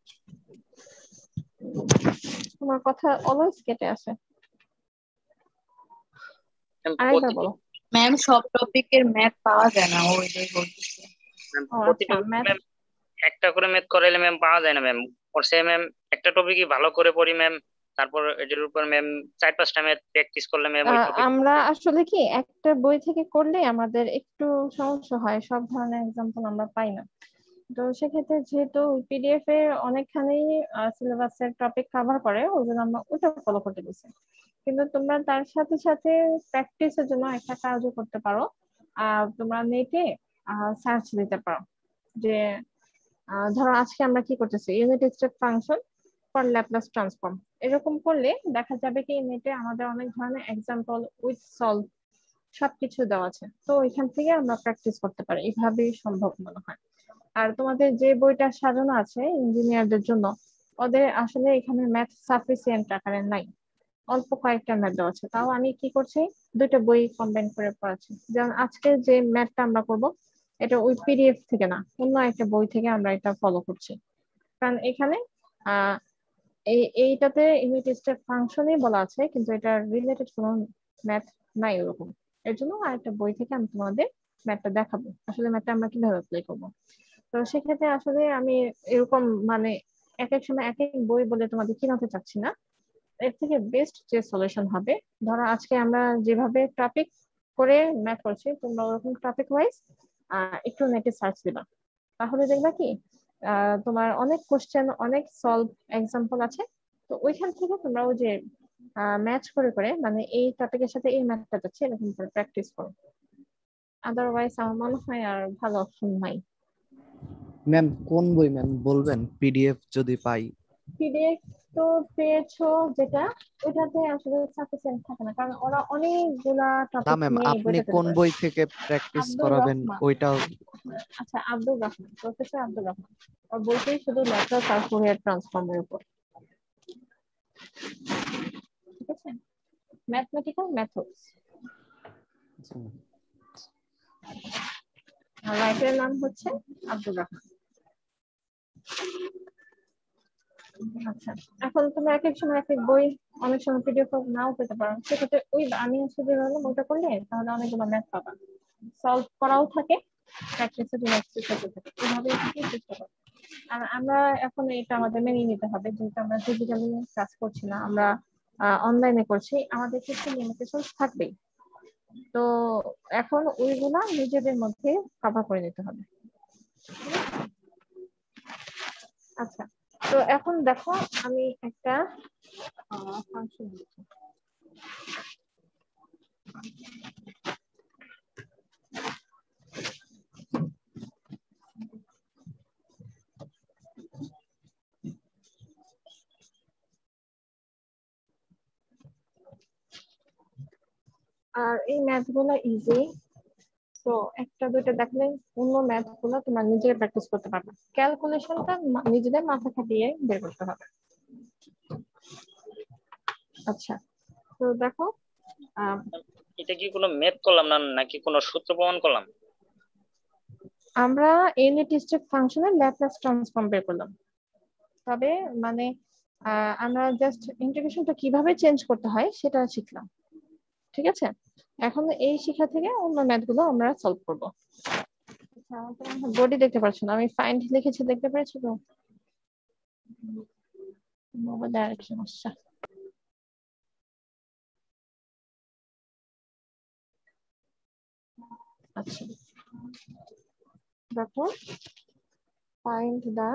তোমার কথা অলওয়েজ কেটে আসে, আরেকবার বলো। ম্যাম সব টপিকের ম্যাথ পাওয়া যায় না, ওইটাই বলতেছি। প্রতি টপিক একটা করে ম্যাথ করাইলে ম্যাম পাওয়া যায় না ম্যাম। পড়ছে ম্যাম একটা টপিকই ভালো করে পড়ি ম্যাম, তারপর এটার উপর ম্যাম 4-5টা ম্যাথ প্র্যাকটিস করলে ম্যাম ওই টপিক আমরা আসলে কি একটা বই থেকে করলে আমাদের একটু সমস্যা হয়, সব ধরনের एग्जांपल আমরা পাই না। তো সেক্ষেত্রে যেহেতু পিডিএফ এ অনেকখানি সিলেবাসের টপিক কভার করে, ওই জন্য আমরা ওটা ফলো করতে বলছি। কিন্তু তোমরা তার সাথে সাথে প্র্যাকটিসের জন্য একটা কাজও করতে পারো, তোমরা নেটে সার্চ দিতে পারো যে ধরো আজকে আমরা কি করতেছি, unit step function for Laplace transform, এরকম করলে দেখা যাবে কি নেটে আমাদের অনেক ধরনের एग्जांपल উইথ সলভ সবকিছু দেওয়া আছে, তো এখান থেকে আমরা প্র্যাকটিস করতে পারি, এইভাবেই সম্ভব মনে হয়। আর তোমাদের যে বইটা সাজানো আছে ইঞ্জিনিয়ারদের জন্য, ওদের আসলে এখানে ম্যাথ সাফিসিয়েন্ট আকারে নাই, অল্প কয়েকটা ম্যাথ দেওয়া আছে। তাও আমি কি করছি, দুটো বই কম্বাইন করে পড়াচ্ছি। যেমন আজকে যে ম্যাথটা আমরা করব এটা ওই পিডিএফ থেকে না, অন্য একটা বই থেকে আমরা এটা ফলো করছি, কারণ এখানে এইটাতে ইউনিট স্টেপ ফাংশনই বলা আছে, কিন্তু এটা রিলেটেড কোনো ম্যাথ নাই ওরকম। এর জন্য আরেকটা বই থেকে আমি তোমাদের ম্যাথটা দেখাবো, আসলে ম্যাথটা আমরা কিভাবে অ্যাপ্লাই করবো। তো সেক্ষেত্রে আসলে আমি এরকম মানে এক এক সময় এক এক বই বলে তোমাদের কিনাতে চাচ্ছি না। এর থেকে বেস্ট যে সলিউশন হবে, ধরো আজকে আমরা যেভাবে টপিক করে ম্যাথ করছি, তোমরা ওরকম টপিক ওয়াইজ একটু নেটে সার্চ দিবা, তাহলে দেখবা কি তোমার অনেক কোশ্চেন অনেক সলভ एग्जांपल আছে, তো ওইখান থেকে তোমরা ওই যে ম্যাচ করে করে মানে এই টপিকের সাথে এই ম্যাথটা যাচ্ছে এরকম করে প্র্যাকটিস করো। আদারওয়াইজ আমার মনে হয় আর ভালো অপশন নাই। ম্যাম কোন বই ম্যাম বলবেন, পিডিএফ যদি পাই? পিডিএফ তো পেয়েছো যেটা, ওইটাতে আসলে সাফিসিয়েন্ট থাকে না, কারণ ওরা অনেকগুলা না টপিক ম্যাম, নিয়ে এই আপনি বইটা তৈরি কোন করেছে। বই থেকে প্র্যাকটিস আব্দুর করাবেন রহমান, ওইটাও। আচ্ছা আব্দুর রহমান, প্রফেসর আব্দুর রহমান, ওর বইটাই শুধু ল্যাপ্লাস আর ফুরিয়ার ট্রান্সফর্মের উপর, ঠিক আছে, ম্যাথমেটিক্যাল মেথডস। আর রাইটারের নাম হচ্ছে আব্দুর রহমান। আচ্ছা, এখন তুমি এক এক সময় এক এক বই, অনেক সময় পিডিএফ নাও পেতে পারো, সেক্ষেত্রে ওই আমি আসলে বললাম ওইটা করলে তাহলে অনেকগুলো ম্যাথ পাবা, সলভ করাও থাকে, প্র্যাকটিসের জন্য এক্সারসাইজ থাকে, এইভাবে চেষ্টা করো। আর আমরা এখন এটা আমাদের মেনে নিতে হবে, যেহেতু আমরা ডিজিটালি কাজ করছি না, আমরা অনলাইনে করছি, আমাদের কিছু লিমিটেশন থাকবেই। তো এখন ওইগুলা নিজেদের মধ্যে কভার করে নিতে হবে। আচ্ছা, তো এখন দেখো আমি একটা ফাংশন দিচ্ছি। আর এই ম্যাথ গুলা ইজি, তো একটা দুইটা দেখলে অন্য ম্যাথ গুলো তোমার নিজের প্র্যাকটিস করতে পারবে, ক্যালকুলেশনটা নিজেদের মাথা খাটিয়ে বের করতে হবে। আচ্ছা, তো দেখো এটা কি কোনো ম্যাথ করলাম না নাকি কোনো সূত্র প্রমাণ করলাম? আমরা ইউনিট স্টেপ ফাংশনের ল্যাপ্লাস ট্রান্সফর্ম বের করলাম, তবে মানে আমরা জাস্ট ইন্টিগ্রেশনটা কিভাবে চেঞ্জ করতে হয় সেটা শিখলাম, ঠিক আছে। এখন এই শিক্ষা থেকে অন্য ম্যাথ গুলো আমরা সলভ করব। বডি দেখতে পাচ্ছ না, আমি ফাইন্ড লিখেছি, দেখতে পেরেছো তো? মোবাইলে আরেক সমস্যা। আচ্ছা, দেখো find the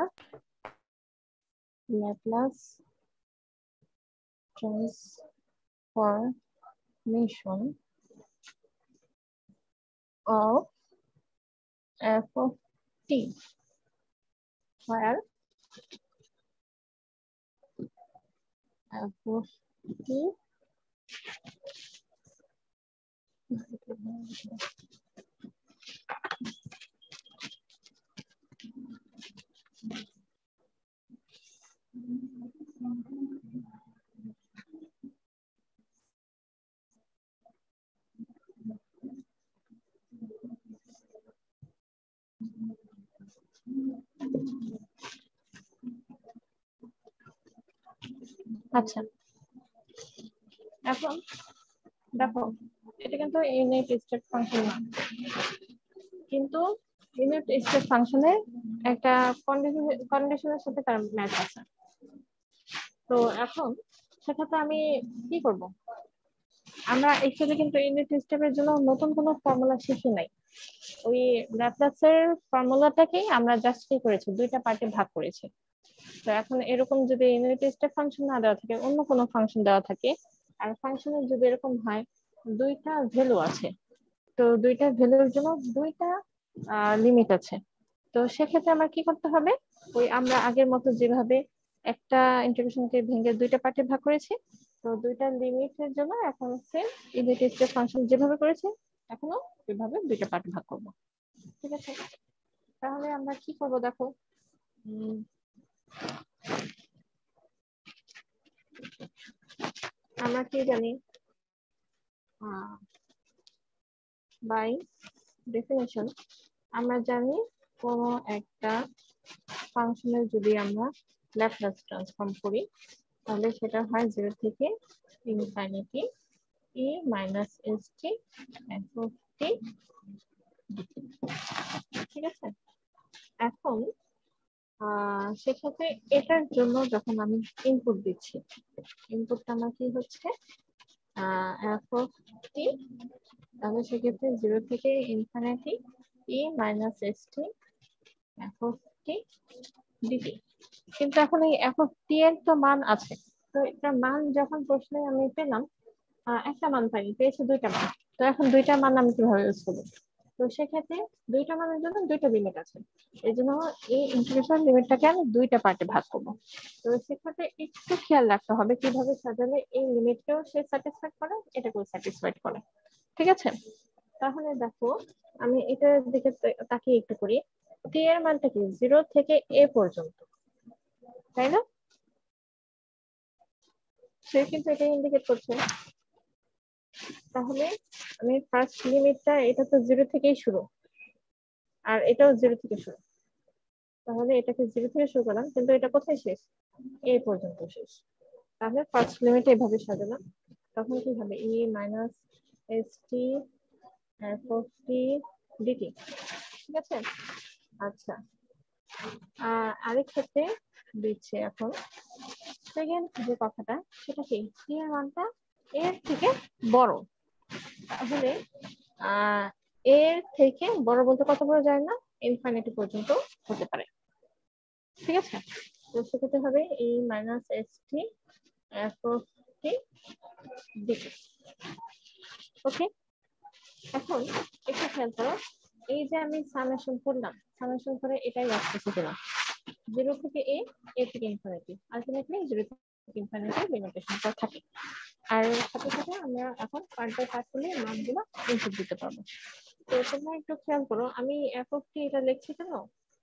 Laplace transformation of f of t, where f of t আচ্ছা, এখন দেখো এটা কিন্তু ইউনিট স্টেপ ফাংশন না, কিন্তু ইউনিট স্টেপ ফাংশনের একটা কন্ডিশনের সাথে তার ম্যাচ আছে। তো এখন সেক্ষেত্রে আমি কি করব, আমরা এখানে কিন্তু ইউনিট স্টেপের জন্য নতুন কোনো ফর্মুলা শিখি নাই, ওই ল্যাপ্লাসের ফর্মুলাটাকেই আমরা জাস্ট কি করেছি, দুইটা পার্টে ভাগ করেছি। তো এখন এরকম যদি ইউনিট স্টেপ ফাংশন না দেওয়া থাকে, অন্য কোনো ফাংশন দেওয়া থাকে, আর ফাংশনের যদি এরকম হয় দুইটা ভ্যালু আছে, তো দুইটা ভ্যালুর জন্য দুইটা লিমিট আছে, তো সেক্ষেত্রে আমরা কি করতে হবে, ওই আমরা আগের মতো যেভাবে একটা ইন্টিগ্রেশনকে ভেঙে দুইটা পার্টে ভাগ করেছি, তো দুইটা লিমিটের জন্য এখন সেম ইউনিট স্টেপ ফাংশন যেভাবে করেছি এখনো ওইভাবে দুইটা পার্টে ভাগ করব, ঠিক আছে। তাহলে আমরা কি করব, দেখো আমরা কি জানি, বাই ডেফিনেশন আমরা জানি কোন একটা ফাংশনের যদি আমরা ল্যাপ্লাস ট্রান্সফর্ম করি তাহলে সেটা হয় 0 থেকে infinity e minus st f of t, ঠিক আছে। এখন সেক্ষেত্রে এটার জন্য যখন আমি ইনপুট দিচ্ছি, ইনপুটটা আমার কি হচ্ছে f of t, তাহলে সেক্ষেত্রে 0 থেকে infinity e minus st f of t dt। কিন্তু এখন এই f of t এর তো মান আছে, তো এটার মান যখন প্রশ্নে আমি পেলাম একটা মান পাইনি, পেয়েছি দুইটা মান, তো এখন দুইটা মান আমি কিভাবে ইউজ করবো, তো সেক্ষেত্রে দুইটা মানের জন্য দুইটা লিমিট আছে, এই জন্য এই ইন্টিগ্রেশন লিমিটটাকে আমি দুইটা পার্টে ভাগ করবো। তো সেক্ষেত্রে একটু খেয়াল রাখতে হবে কিভাবে সাজালে এই লিমিটকেও সে স্যাটিসফাইড করে, এটাকেও স্যাটিসফাইড করে। ঠিক আছে, তাহলে দেখো আমি এটার দিকে তাকিয়ে একটু করি। টি এর মানটা কি 0 থেকে a পর্যন্ত, তাই না? সে কিন্তু এটা ইন্ডিকেট করছে। তাহলে আমি ফার্স্ট লিমিটটা, এটা তো 0 থেকেই শুরু আর এটাও 0 থেকে শুরু, তাহলে এটাকে 0 থেকে শুরু করলাম কিন্তু এটা কোথায় শেষ? a পর্যন্ত শেষ। তাহলে ফার্স্ট লিমিট এভাবে সাজালাম, তখন কি হবে? e minus st f of t dt। ঠিক আছে, আচ্ছা আরেক ক্ষেত্রে দিচ্ছে এখন সেকেন্ড যে কথাটা, সেটা কি t এর মানটা এর থেকে বড়, তাহলে এর থেকে বড় বলতে কত বড় যায় না? ইনফিনিটি পর্যন্ত হতে পারে। ঠিক আছে, তো সেক্ষেত্রে হবে e minus st f of t dt। ওকে, এখন একটু খেয়াল করো, এই যে আমি সামেশন করলাম, সামেশন করে এটাই আসতেছে কিনা 0 থেকে a থেকে ইনফিনিটি, আলটিমেটলি 0 থেকে ইনফিনিটি লিমিটেশনটা থাকে। আর সাথে সাথে আমরা এখন পার্ট বাই পার্ট করলে মানগুলো ইনপুট দিতে পারবো। তো তোমরা একটু খেয়াল করো, আমি f of t এটা লিখছি কেন?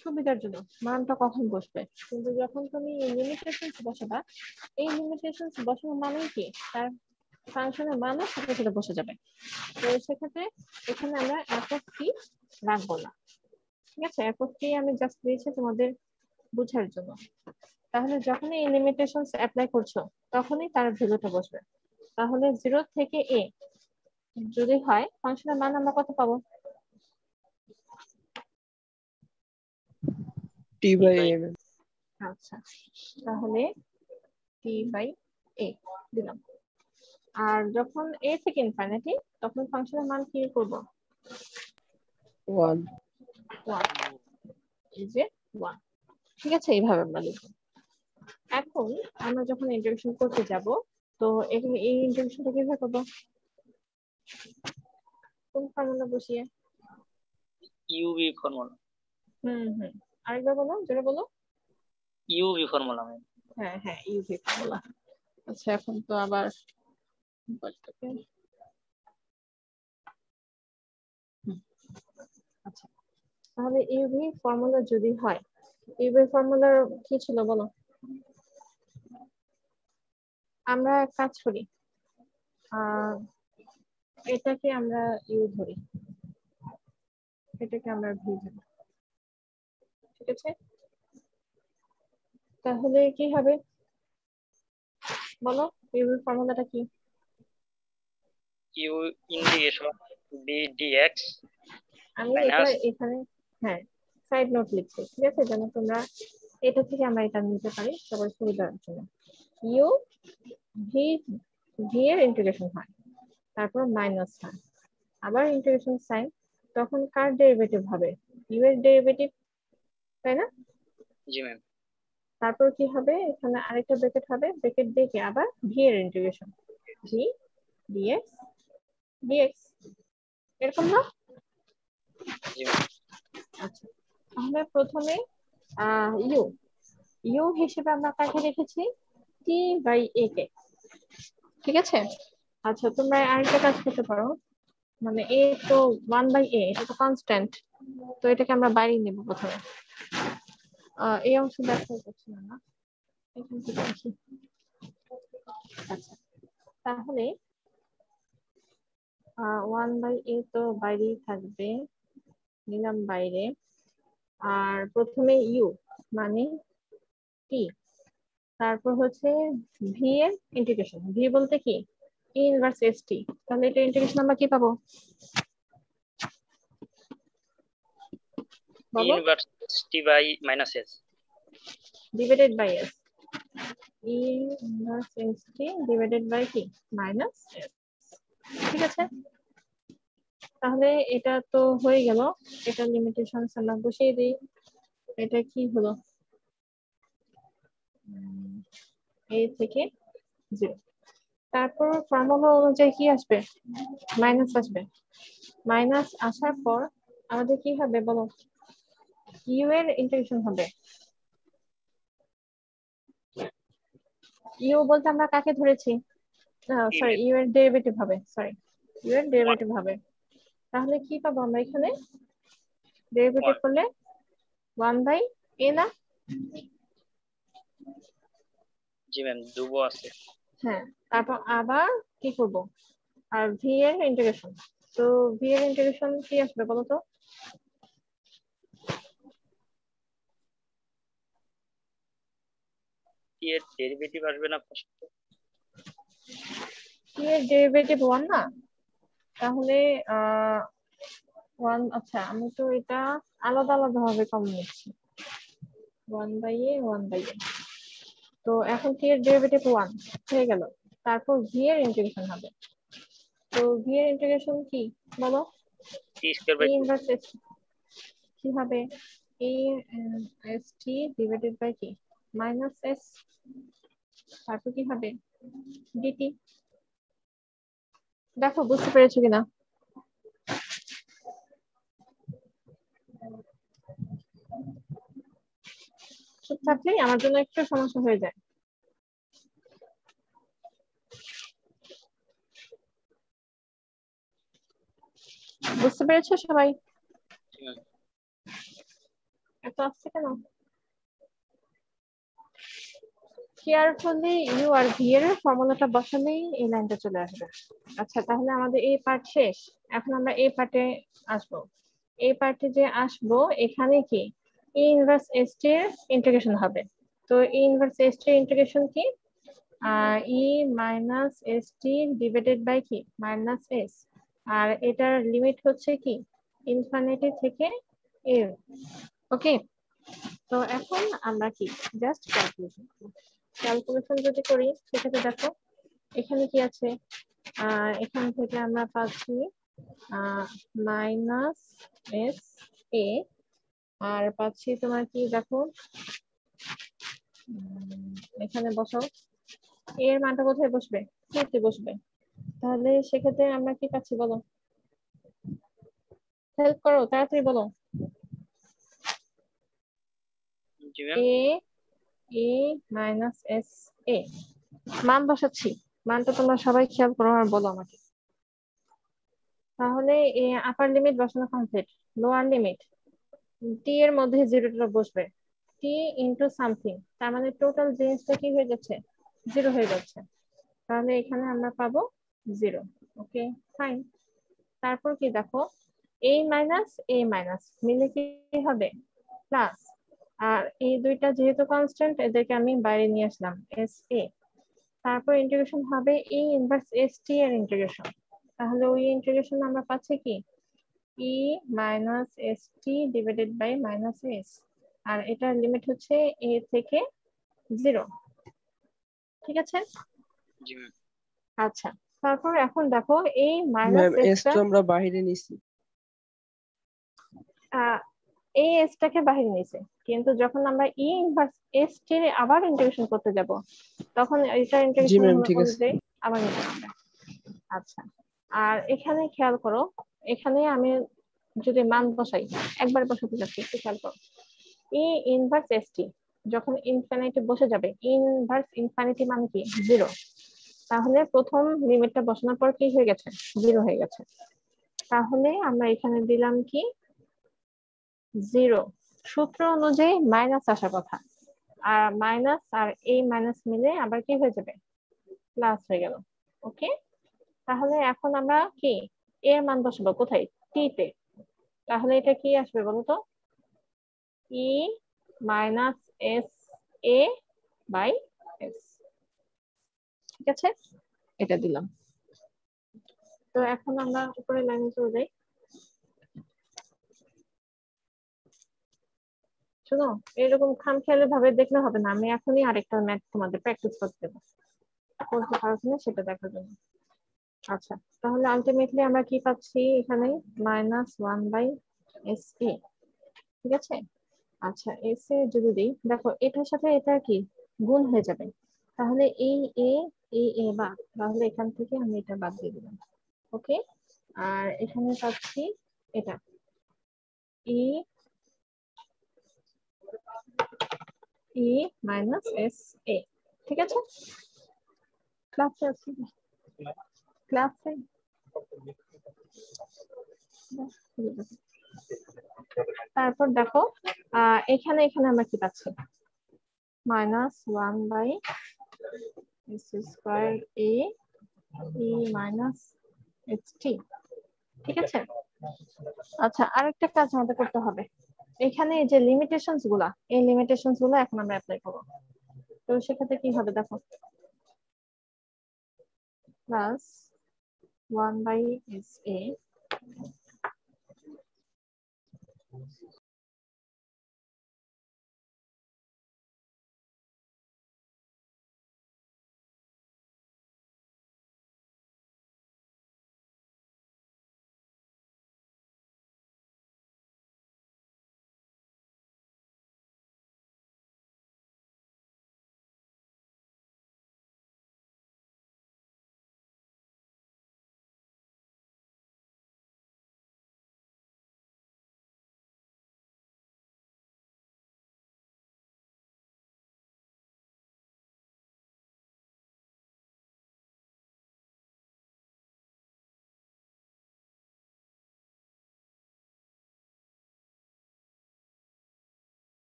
সুবিধার জন্য, মানটা কখন বসবে। কিন্তু যখন তুমি লিমিটেশনস বসাবা, এই লিমিটেশনস বসানো মানে কি তার ফাংশনের মানও সাথে সাথে বসে যাবে। তো সেক্ষেত্রে এখানে আমরা f of t রাখবো না। ঠিক আছে, f of t আমি জাস্ট দিয়েছি তোমাদের বোঝার জন্য। তাহলে যখনই এই লিমিটেশনস অ্যাপ্লাই করছো তখনই তার ভ্যালুটা বসবে। তাহলে 0 থেকে a যদি হয়, ফাংশনের মান আমরা কত পাবো? t by a। আচ্ছা, তাহলে t by a দিলাম। আর যখন a থেকে ইনফিনিটি, তখন ফাংশনের মান কি করব? 1। এই যে 1। ঠিক আছে, এইভাবে আমরা লিখব। এখন আমরা যখন ইন্টিগ্রেশন করতে যাব, তো এই ইন্টিগ্রেশনটা কিভাবে করব? কোন ফর্মুলা বসিয়ে? UV formula. আরেকবার বলো, জোরে বলো। UV formula. হ্যাঁ হ্যাঁ, ইউভি ফর্মুলা। আচ্ছা, এখন তো আবার আচ্ছা, তাহলে ইউভি ফর্মুলা যদি হয়, ইউভি ফর্মুলার কি ছিল বলো? আমরা কাজ করি, এটাকে আমরা ইউ ধরি, এটাকে আমরা ভি ধরি। ঠিক আছে, তাহলে কি হবে বলো? ইউভি ফর্মুলাটা কি? U integration v dx. আমি এটা এখানে হ্যাঁ সাইড নোট লিখছি, ঠিক আছে, যেন তোমরা এটা থেকে আমরা এটা নিতে পারি সবার সুবিধার জন্য। ইউ ভি, ভি এর ইন্টিগ্রেশন হয়, তারপর মাইনাস হয়, আবার ইন্টিগ্রেশন সাইন, তখন কার ডেরিভেটিভ হবে? ইউ এর ডেরিভেটিভ, তাই না? জি ম্যাম। তারপর কি হবে? এখানে আরেকটা ব্র্যাকেট হবে, ব্র্যাকেট দিয়ে কি আবার ভি এর ইন্টিগ্রেশন, ভি ডিএক্স ডিএক্স, এরকম না? আচ্ছা, আমরা প্রথমে ইউ ইউ হিসেবে আমরা কাকে রেখেছি? টি বাই এ কে। ঠিক আছে, আচ্ছা তোমরা আরেকটা কাজ করতে পারো, মানে এ তো 1 বাই এ, এটা তো কনস্ট্যান্ট, তো এটাকে আমরা বাইরে নেব প্রথমে। এই অংশ ব্যাখ্যা করছি না, এখান থেকে আসি। আচ্ছা, তাহলে 1 বাই এ তো বাইরেই থাকবে, নিলাম বাইরে। আর প্রথমে ইউ মানে টি, তারপর হচ্ছে ভি এর ইন্টিগ্রেশন, ভি বলতে কি ই ইনভার্স এস টি, তাহলে এটা ইন্টিগ্রেশন আমরা কি পাবো বলো? Inverse t by minus s divided by s, e inverse s t divided by কি মাইনাস এস। ঠিক আছে, তাহলে এটা তো হয়ে গেল, এটা লিমিটেশন আমরা বসিয়ে দিই। এটা কি হলো? এ থেকে 0, তারপর ফর্মুলা অনুযায়ী কি আসবে? মাইনাস আসবে। মাইনাস আসার পর আমাদের কি হবে বলো? ইউ এর ইন্টিগ্রেশন হবে। ইউ বলতে আমরা কাকে ধরেছি? সরি, ইউ এর ডেরিভেটিভ হবে, সরি ইউ এর ডেরিভেটিভ হবে। তাহলে কি পাবো আমরা এখানে? ডেরিভেটিভ করলে 1/a না? জি ম্যাম দুবো আছে। হ্যাঁ, তারপর আবার কি করব? আর ভি এর ইন্টিগ্রেশন। তো ভি এর ইন্টিগ্রেশন কি আসবে বলো তো? কি এর ডেরিভেটিভ আসবে না ফার্স্ট? কি এর ডেরিভেটিভ 1 না? তাহলে 1, আচ্ছা আমি তো এটা আলাদা আলাদা ভাবে কমন নিচ্ছি। 1/a 1/a। তো এখন কি এর ডেরিভেটিভ 1 হয়ে গেল, তারপর ভি এর ইন্টিগ্রেশন হবে। তো ভি এর ইন্টিগ্রেশন কি বলো? T square by inverse s কি হবে? A s t divided by কি মাইনাস এস, তারপর কি হবে? ডিটি। দেখো বুঝতে পেরেছো কিনা? চুপ থাকলেই আমার জন্য একটু সমস্যা হয়ে যায়। বুঝতে পেরেছো সবাই? এত আসছে কেন? কেয়ারফুলি ইউ আর ভি এর ফর্মুলাটা বসালেই এই লাইনটা চলে আসবে। আচ্ছা তাহলে আমাদের এই পার্ট শেষ। এখন আমরা এই পার্টে আসবো। এই পার্টে যে আসবো এখানে কি ই ইনভার্স এস টি এর ইন্টিগ্রেশন হবে। তো ই ইনভার্স এস টি এর ইন্টিগ্রেশন কি? E minus s t divided by কি মাইনাস এস, আর এটার লিমিট হচ্ছে কি ইনফিনিটি থেকে এ। ওকে, তো এখন আমরা কি জাস্ট ক্যালকুলেশন যদি করি সেক্ষেত্রে দেখো এখানে কি আছে, এখান থেকে আমরা পাচ্ছি মাইনাস এস এ, আর পাচ্ছি তোমার কি দেখো এখানে বসাও এর মানটা কোথায় বসবে? তে বসবে। তাহলে সেক্ষেত্রে আমরা কি পাচ্ছি বলো? হেল্প করো তাড়াতাড়ি বলো। জি ma'am a a minus s এ মান বসাচ্ছি। মানটা তোমরা সবাই খেয়াল করো আর বলো আমাকে। তাহলে আপার লিমিট বসানো কমপ্লিট, লোয়ার লিমিট টি এর মধ্যে জিরোটা বসবে, টি ইনটু সামথিং, তার মানে টোটাল জিনিসটা কি হয়ে যাচ্ছে? জিরো হয়ে যাচ্ছে। তাহলে এখানে আমরা পাবো 0। Okay fine. তারপর কি দেখো এ মাইনাস মিলে কি হবে? প্লাস, আর এই দুইটা যেহেতু কনস্ট্যান্ট এদেরকে আমি বাইরে নিয়ে আসলাম এস এ। তারপর ইন্টিগ্রেশন হবে ই ইনভার্স এস টি এর ইন্টিগ্রেশন। তাহলে ওই ইন্টিগ্রেশন আমরা পাচ্ছি কি e minus s t divided by minus s, আর এটার লিমিট হচ্ছে এ থেকে 0। ঠিক আছে? জি ম্যাম। আচ্ছা তারপর এখন দেখো এই ম্যাম মাইনাস এস এসটা, তো আমরা বাইরে নিছি। এই এসটাকে বাইরে নিছে, কিন্তু যখন আমরা ই ইনভার্স এস টি আবার ইন্টিগ্রেশন করতে যাব তখন এটা জি ইন্টিগ্রেশন ম্যাম ঠিক আছে। অনুযায়ী আবার নিতে হবে। আচ্ছা, আর এখানে খেয়াল করো, এখানে আমি যদি মান বসাই, একবার বসাতে যাচ্ছি একটু খেয়াল করো। ই ইনভার্স এস টি যখন ইনফিনিটি বসে যাবে, ইনভার্স ইনফিনিটি মানে কি 0, তাহলে প্রথম লিমিটটা বসানোর পর কি হয়ে গেছে? 0 হয়ে গেছে। তাহলে আমরা এখানে দিলাম কি 0। সূত্র অনুযায়ী মাইনাস আসার কথা, আর মাইনাস আর এই মাইনাস মিলে আবার কি হয়ে যাবে? প্লাস হয়ে গেল। ওকে, তাহলে এখন আমরা কি এর মান বসাবো কোথায়? টি তে। তাহলে এটা কি আসবে বলতো? E minus s a by s. ঠিক আছে, এটা দিলাম। তো এখন আমরা উপরে লাইনে চলে যাই। শোনো, এরকম খামখেয়ালি ভাবে দেখলে হবে না, আমি এখনই আরেকটা ম্যাথ তোমাদের প্র্যাকটিস করতে দেবো, করতে পারো কিনা সেটা দেখার জন্য। আচ্ছা, তাহলে আলটিমেটলি আমরা কি পাচ্ছি এখানে? -1/s a। ঠিক আছে, আচ্ছা এস এ যদি দিই, দেখো এটার সাথে এটা কি গুণ হয়ে যাবে, তাহলে এই এ বাদ, তাহলে এখান থেকে আমি এটা বাদ দিয়ে দিলাম। ওকে, আর এখানে পাচ্ছি এটা, ই ই মাইনাস এস এ, ঠিক আছে? ক্লাসে আছে, ক্লাসে তারপর দেখো এখানে আমরা কি পাচ্ছি, minus 1 s square a e minus ht, ঠিক আছে? আচ্ছা, আরেকটা কাজ আমাদের করতে হবে, এখানে এই যে লিমিটেশনস গুলা, এই লিমিটেশনস গুলো এখন আমরা অ্যাপ্লাই করব। তো সেক্ষেত্রে কি হবে দেখো, প্লাস 1/sa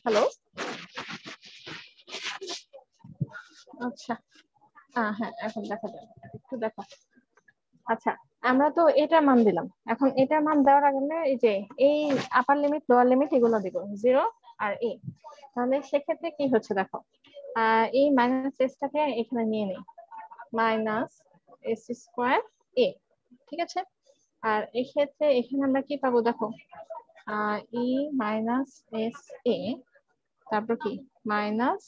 হ্যালো, আচ্ছা হ্যাঁ এখন দেখা যাবে, একটু দেখো। আচ্ছা, আমরা তো এটা মান দিলাম, এখন এটা মান দেওয়ার আগে আমরা এই যে এই আপার লিমিট লোয়ার লিমিট এগুলো দিব 0 আর a, তাহলে সেক্ষেত্রে কি হচ্ছে দেখো, এই মাইনাস এসটাকে এখানে নিয়ে নেই, মাইনাস এস স্কয়ার a, ঠিক আছে? আর এই ক্ষেত্রে এখানে আমরা কি পাবো দেখো, ই মাইনাস এস এ, তারপর কি মাইনাস,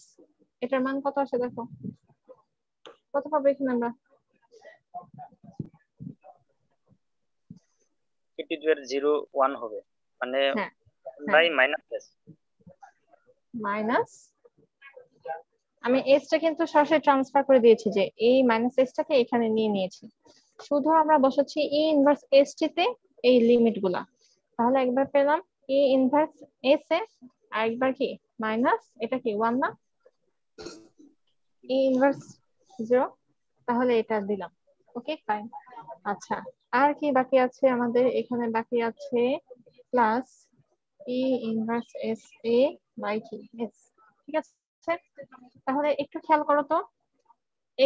এটার মান কত আসে দেখো, কত পাবো এখানে আমরা, জিরো ওয়ান হবে, মানে হ্যাঁ বাই মাইনাস এস, মাইনাস, আমি এসটা কিন্তু সরাসরি ট্রান্সফার করে দিয়েছি, যে এই মাইনাস এসটাকে এখানে নিয়ে নিয়েছি, শুধু আমরা বসাচ্ছি ই ইনভার্স এসটি তে এই লিমিট গুলা, তাহলে একবার পেলাম ই ইনভার্স এস এ, আর একবার কি মাইনাস, এটা কি 1 না, ই ইনভার্স 0, তাহলে এটা দিলাম, ওকে ফাইন। আচ্ছা, আর কি বাকি আছে আমাদের এখানে, বাকি আছে plus e inverse s a by কি এস, ঠিক আছে? তাহলে একটু খেয়াল করো তো,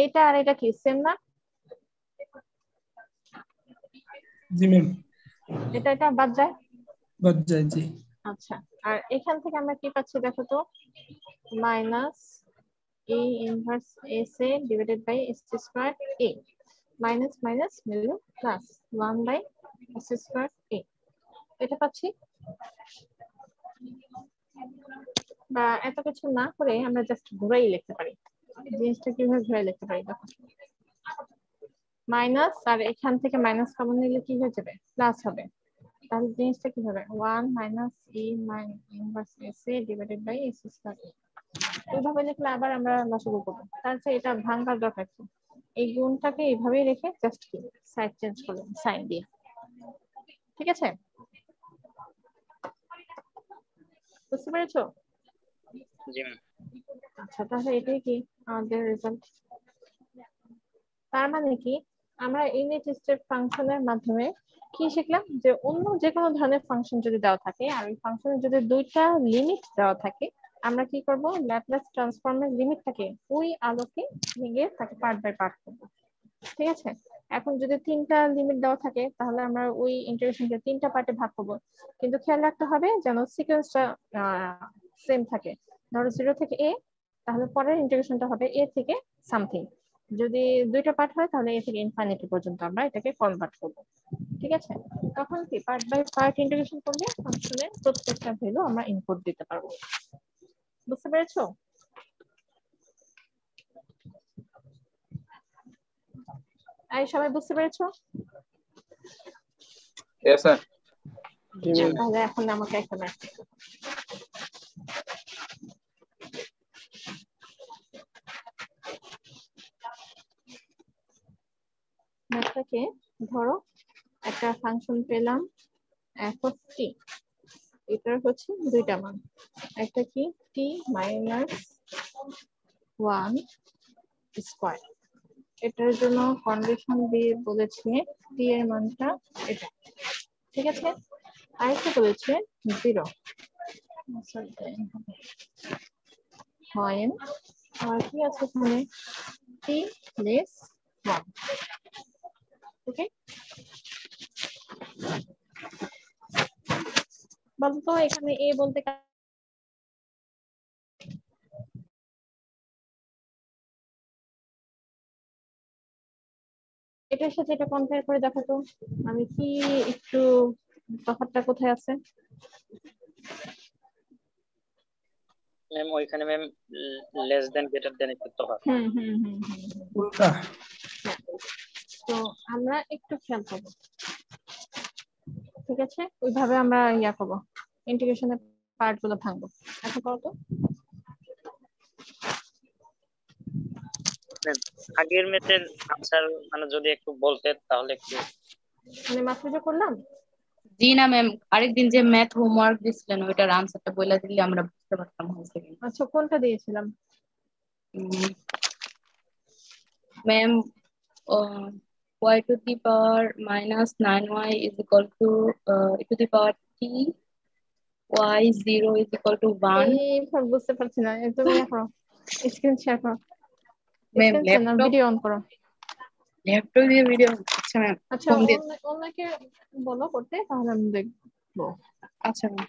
এইটা আর এটা কি সেম না? জি ম্যাম, এটা বাদ যায়, বাদ যায় জি। আচ্ছা, আর এখান থেকে আমরা কি পাচ্ছি দেখো তো, minus e inverse s a divided by s square a, minus minus মিললো প্লাস 1/s স্কয়ার এ, এটা পাচ্ছি। বা এত কিছু না করে আমরা জাস্ট ঘুরাই লিখতে পারি, জিনিসটা কিভাবে ঘুরাই লিখতে পারি দেখো, মাইনাস আর এখান থেকে মাইনাস কমন নিলে কি হয়ে যাবে, প্লাস হবে, তাহলে জিনিসটা কি হবে 1 minus e inverse s a divided by s square a, এইভাবে লিখলে আবার আমরা লসাগু করবো, তার চেয়ে এটা ভাঙার দরকার কি, এই গুণটাকে এইভাবেই রেখে জাস্ট কি সাইড চেঞ্জ করলাম সাইন দিয়ে, ঠিক আছে? বুঝতে পেরেছো? জি ম্যাম। আচ্ছা, তাহলে এটাই কি আমাদের রেজাল্ট, তার মানে কি আমরা ইউনিট স্টেপ ফাংশনের মাধ্যমে কি শিখলাম, যে অন্য যে কোনো ধরনের ফাংশন যদি দেওয়া থাকে আর ওই ফাংশনের যদি দুইটা লিমিট দেওয়া থাকে, আমরা কি করব, ল্যাপ্লাস ট্রান্সফর্মের লিমিটটাকে ওই আলোকে ভেঙে তাকে পার্ট বাই পার্ট করব, ঠিক আছে? এখন যদি তিনটা লিমিট দেওয়া থাকে তাহলে আমরা ওই ইন্টিগ্রেশনকে তিনটা পার্টে ভাগ করব, কিন্তু খেয়াল রাখতে হবে যেন সিকোয়েন্সটা সেম থাকে, ধরো 0 থেকে a, তাহলে পরের ইন্টিগ্রেশনটা হবে a থেকে সামথিং, যদি দুইটা পার্ট হয় তাহলে a থেকে ইনফিনিটি পর্যন্ত আমরা এটাকে কনভার্ট করব, ঠিক আছে? তখন কি পার্ট বাই পার্ট ইন্টিগ্রেশন করলে ফাংশনের প্রত্যেকটা ভ্যালু আমরা ইনপুট দিতে পারবো, বুঝতে পেরেছো? এই সবাই বুঝতে পেরেছো? Yes, sir. তাহলে এখন আমাকে একটা ম্যাথ ম্যাথটাকে ধরো একটা ফাংশন পেলাম f of t, এটার হচ্ছে দুইটা মান, একটা কি t minus 1 স্কয়ার, এটার জন্য কন্ডিশন দিয়ে বলেছে t এর মানটা এটা, ঠিক আছে? আরেকটা বলেছে 0 হয় আর কি আছে এখানে t less 1, ওকে? বলতো এখানে a বলতে এটার সাথে এটা কম্পেয়ার করে দেখো তো আমি কি একটু তফাৎটা কোথায় আছে? ম্যাম ওইখানে ma'am less than greater than একটু তফাৎ। উল্টা। তো আমরা একটু খেয়াল করবো, ঠিক আছে? ওইভাবে আমরা ইয়া করবো, ইন্টিগ্রেশনের পার্ট গুলো ভাঙবো। এখন করো তো। আগের ম্যাথের আনসার মানে যদি একটু বলতেন তাহলে একটু। মানে মাত্র যে করলাম। জি না ম্যাম, আরেকদিন যে ম্যাথ হোমওয়ার্ক দিছিলেন ওইটার আনসারটা বলে দিলে আমরা বুঝতে পারতাম হয়েছে কিনা। আচ্ছা কোনটা দিয়েছিলাম? Ma'am y to the power minus 9y is equal to e to the power t, y 0 is equal to 1. এই বুঝতে পারছি না, তুমি ইয়া করো, স্ক্রিন শেয়ার করো, ম্যাম স্ক্রিন শেয়ার না ভিডিও অন করো। ল্যাপটপ দিয়ে ভিডিও। আচ্ছা ম্যাম, আচ্ছা ফোন দিয়ে। অন্যকে বলো করতে, তাহলে আমি দেখবো। আচ্ছা ম্যাম।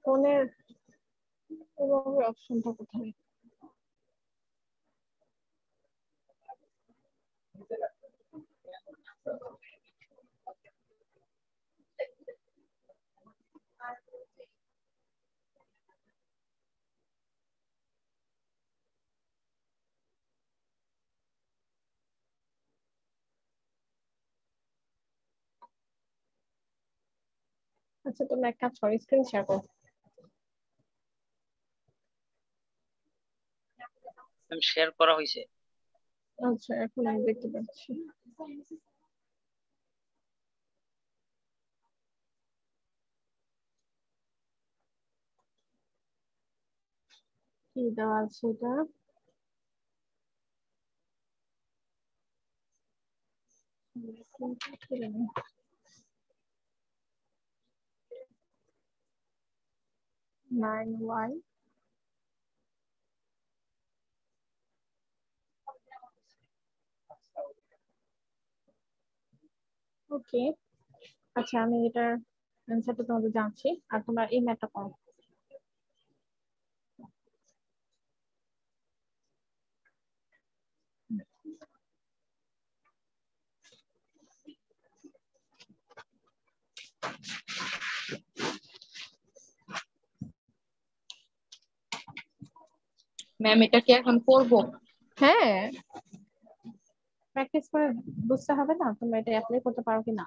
ফোনের অপশনটা কোথায়? আচ্ছা তুমি এক কাজ করো, স্ক্রিন শেয়ার করো। শেয়ার করা হয়েছে। আচ্ছা এখন আমি দেখতে পাচ্ছি। কি দেওয়া আছে এটা? Nine y ওকে। আচ্ছা আমি এটার অ্যান্সারটা তোমাদের জানছি, আর তোমরা এই ম্যাথটা করো। ম্যাম এটা কি এখন করব? হ্যাঁ প্র্যাকটিস করে বুঝতে হবে না তোমরা এটা অ্যাপ্লাই করতে পারো কিনা।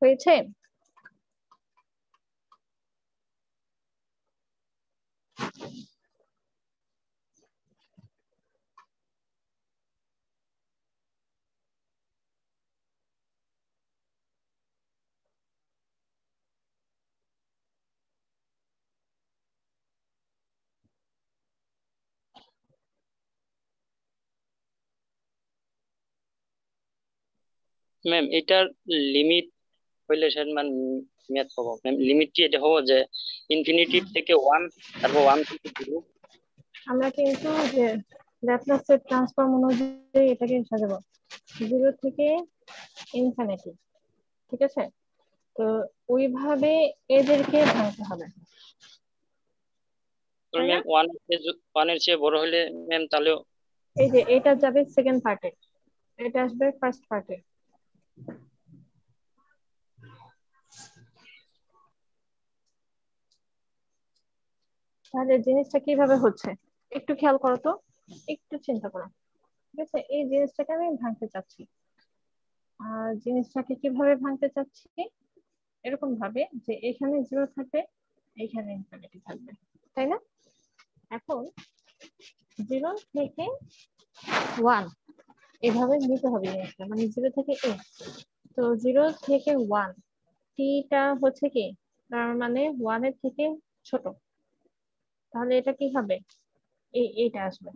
হয়েছে? ম্যাম এটার লিমিট হইলে স্যার মানে ম্যাথ হবো ম্যাম লিমিট কি এটা হবো যে ইনফিনিটি থেকে 1 তারপর 1 থেকে 0? আমরা কিন্তু যে ল্যাপ্লাসের ট্রান্সফর্ম অনুযায়ী এটাকে সাজাবো 0 থেকে ইনফিনিটি, ঠিক আছে? তো ওইভাবে এদেরকে ভাঙতে হবে, তো ম্যাম 1 এর চেয়ে বড় হলে ম্যাম তাহলে এই যে এটা যাবে সেকেন্ড পার্টে, এটা আসবে ফার্স্ট পার্টে। তাহলে জিনিসটা কিভাবে হচ্ছে একটু খেয়াল করো তো, একটু চিন্তা করো, ঠিক আছে? এই জিনিসটাকে আমি ভাঙতে চাচ্ছি, আর জিনিসটাকে কিভাবে ভাঙতে চাচ্ছি? এরকম ভাবে যে এখানে 0 থাকবে, এখানে ইনফিনিটি থাকবে, তাই না? এখন 0 থেকে 1 এভাবে নিতে হবে জিনিসটা, মানে 0 থেকে a। তো 0 থেকে 1 টা হচ্ছে কি, তার মানে 1 এর থেকে ছোট, তাহলে এটা কি হবে? এইটা আসবে,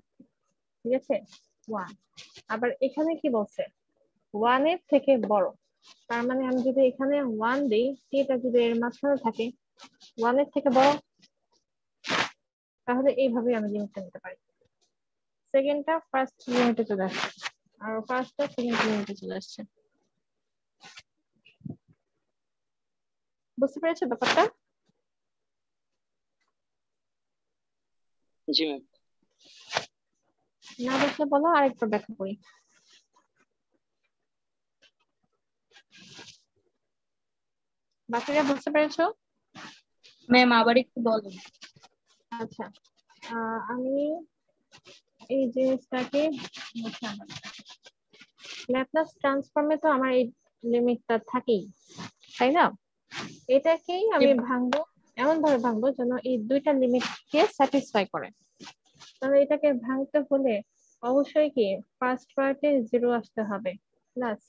ঠিক আছে? 1। আবার এখানে কি বলছে? 1 এর থেকে বড়, তার মানে আমি যদি এখানে 1 দিই, টা যদি এর মাঝখানে থাকে 1 এর থেকে বড়, তাহলে এইভাবে আমি জিনিসটা নিতে পারি। সেকেন্ডটা ফার্স্ট লিমিটে চলে আসছে, আর ফার্স্টটা সেকেন্ড লিমিটে চলে আসছে। বুঝতে পেরেছো ব্যাপারটা? জি ম্যাম। না বুঝলে বলো, আরেকবার ব্যাখ্যা করি। বাকিরা বুঝতে পেরেছো? ম্যাম আবার একটু বলেন। আচ্ছা, আমি এই জিনিসটাকে ল্যাপ্লাস ট্রান্সফর্মে তো আমার এই লিমিটটা থাকেই, তাই না? এটাকেই আমি ভাঙবো, এমন ভাবে ভাঙবো যেন এই দুইটা লিমিটকে স্যাটিসফাই করে। তাহলে এটাকে ভাঙতে হলে অবশ্যই কি ফার্স্ট পার্টে 0 আসতে হবে, প্লাস